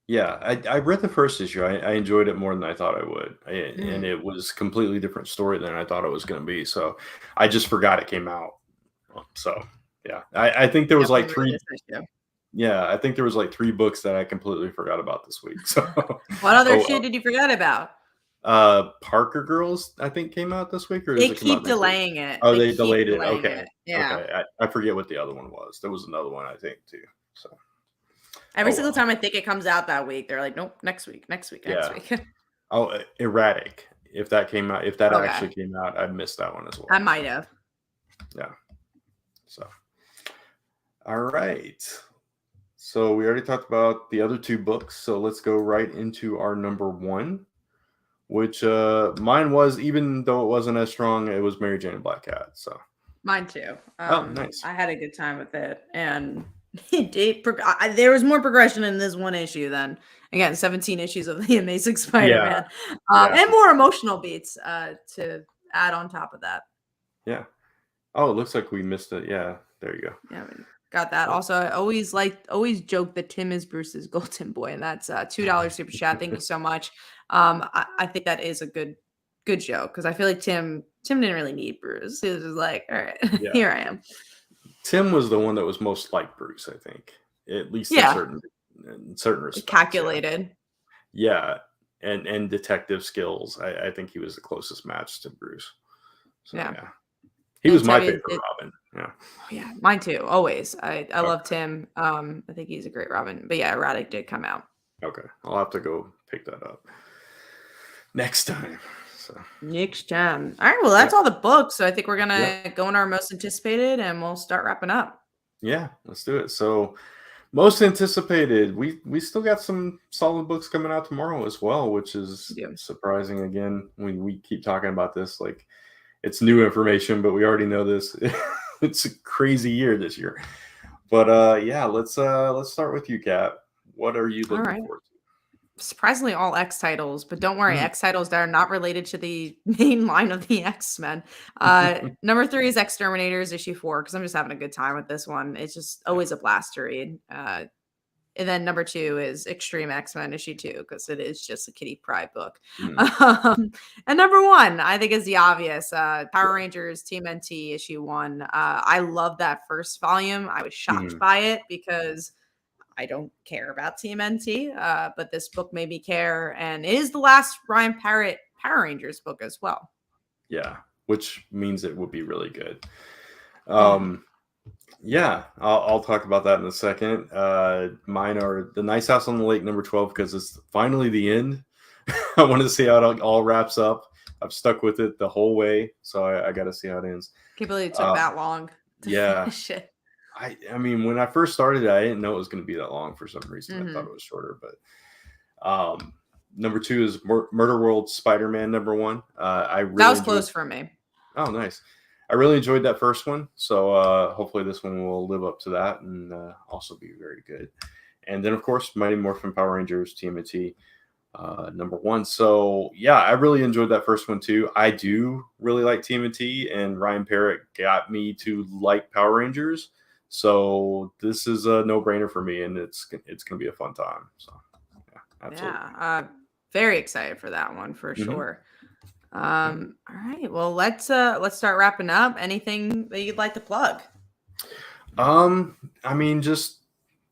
Yeah, I read the first issue. I enjoyed it more than I thought I would, and Mm. it was completely different story than I thought it was going to be. So I just forgot it came out. So yeah, I think there was like Definitely read three. this issue. Yeah, I think there was like three books that I completely forgot about this week. So What other oh shit well. did you forget about? Parker Girls I think came out this week, or does They it come out keep next week? delaying it. Oh, They they keep delayed it. delaying Okay, it. Yeah. okay. I forget what the other one was. There was another one I think too. So Every oh single well. time I think it comes out that week, they're like, nope, next week, next week, next Yeah. week. Oh, Erratic. If that came out, if that Okay, actually came out, I missed that one as I well. might have. Yeah. So, all right. So we already talked about the other two books. So let's go right into our number one, which mine was, even though it wasn't as strong, it was Mary Jane and Black Cat. So, Mine too. oh, nice. I had a good time with it, and there was more progression in this one issue than again 17 issues of the Amazing Yeah. Spider-Man, Yeah. and more emotional beats to add on top of that. Yeah. Oh, it looks like we missed it. Yeah. There you go. Yeah, we got that. Also, I always joke that Tim is Bruce's golden boy, and that's $2 super chat. Thank you so much. I think that is a good joke because I feel like Tim didn't really need Bruce. He was just like, all right, Yeah. here I am. Tim was the one that was most like Bruce, I think, at least Yeah. in certain respects. Calculated. Yeah. And detective skills. I think he was the closest match to Bruce. So, yeah. He was my favorite Robin. Yeah. Yeah, mine too. Always. I love Tim. I think he's a great Robin. But yeah, Erratic did come out. Okay. I'll have to go pick that up next time. So next time. All right. Well, that's all the books. So I think we're gonna go on our most anticipated, and we'll start wrapping up. Yeah, let's do it. So most anticipated. We still got some solid books coming out tomorrow as well, which is surprising. Again, we keep talking about this like it's new information, but we already know this. It's a crazy year this year. But yeah, let's start with you, Kat. What are you looking forward to? Surprisingly, all X titles, but don't worry, X titles that are not related to the main line of the X-Men. Number 3 is Exterminators issue 4 because I'm just having a good time with this one. It's just always a blast to read. And then number 2 is Extreme X-Men issue 2 because it is just a Kitty Pryde book. And number 1, I think, is the obvious Power Rangers TMNT issue 1. I love that first volume. I was shocked by it because I don't care about TMNT, but this book made me care, and it is the last Ryan Parrott Power Rangers book as well. Yeah, which means it would be really good. Yeah, I'll talk about that in a second. Mine are The Nice House on the Lake, number 12, because it's finally the end. I want to see how it all wraps up. I've stuck with it the whole way, so I got to see how it ends. Can't believe it took that long to finish it. I mean, when I first started, I didn't know it was going to be that long for some reason. I thought it was shorter, but number 2 is Murder World Spider-Man number 1. That was close for me. Oh, nice. I really enjoyed that first one, so hopefully this one will live up to that and also be very good. And then, of course, Mighty Morphin Power Rangers TMNT number 1. So yeah, I really enjoyed that first one too. I do really like TMNT, and Ryan Parrott got me to like Power Rangers. So this is a no-brainer for me, and it's going to be a fun time. So yeah, absolutely. Yeah, very excited for that one for sure. All right, well, let's start wrapping up. Anything that you'd like to plug? I mean, just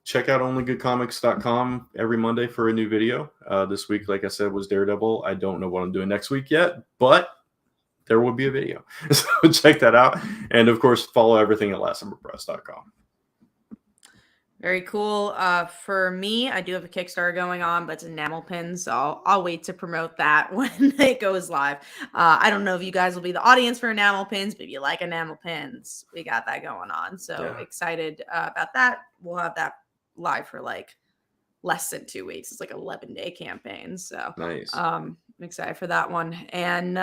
check out onlygoodcomics.com every Monday for a new video. This week, like I said, was Daredevil. I don't know what I'm doing next week yet, but there will be a video. So check that out. And of course, follow everything at lastsummerpress.com. Very cool. For me, I do have a Kickstarter going on, but it's enamel pins. So I'll wait to promote that when it goes live. I don't know if you guys will be the audience for enamel pins, but if you like enamel pins, we got that going on. So excited about that. We'll have that live for like less than 2 weeks. It's like 11-day campaign. So nice. I'm excited for that one. And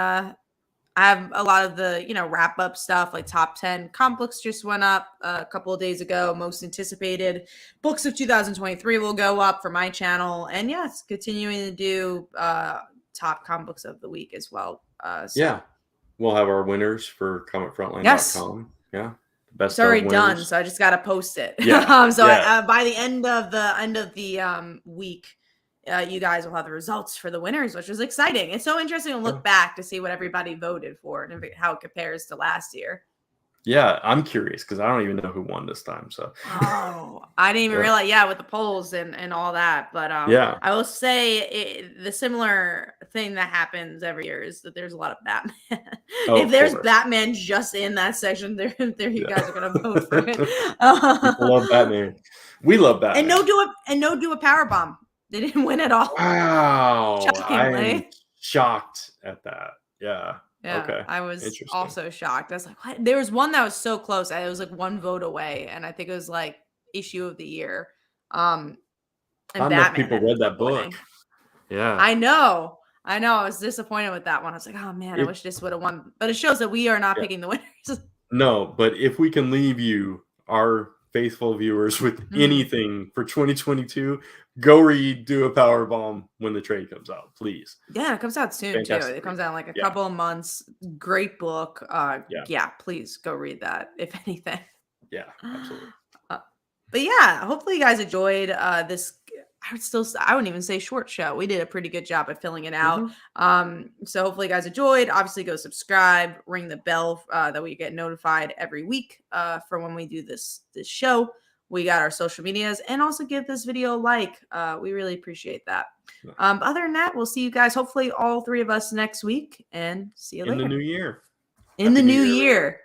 I have a lot of the, wrap up stuff, like top 10 comic books just went up a couple of days ago. Most anticipated books of 2023 will go up for my channel. And yes, continuing to do top comic books of the week as well. Yeah. We'll have our winners for comicfrontline.com. Yeah. It's already done. So I just got to post it. Yeah. By the end of the week, you guys will have the results for the winners, which is exciting. It's so interesting to look back to see what everybody voted for and how it compares to last year. Yeah, I'm curious because I don't even know who won this time. So I didn't even realize, with the polls and all that. But I will say the similar thing that happens every year is that there's a lot of Batman. If there's Batman just in that section, there you guys are gonna vote for it. People love Batman. We love Batman. And no do a power bomb. They didn't win at all. Wow. Shockingly. I'm shocked at that. Yeah. Yeah, Okay. I was Interesting. also shocked. I was like, what? There was one that was so close. It was like one vote away, and I think it was like issue of the year. And Not enough Batman people ended read up that book. winning. Yeah. I know. I was disappointed with that one. I was like, oh man, I It, wish this would have won. But it shows that we are not yeah. picking the winners. No, but if we can leave you, our faithful viewers, with anything for 2022, go read Do a Powerbomb when the trade comes out, please. Yeah, it comes out soon too. It comes out in like a couple of months. Great book. Yeah, please go read that, if anything. Yeah, absolutely. But yeah, hopefully you guys enjoyed this. I wouldn't even say short show. We did a pretty good job at filling it out. So hopefully you guys enjoyed. Obviously, go subscribe, ring the bell that we get notified every week for when we do this show. We got our social medias, and also give this video a like. We really appreciate that. Other than that, we'll see you guys, hopefully all three of us next week, and see you later. In the new year. In the new year.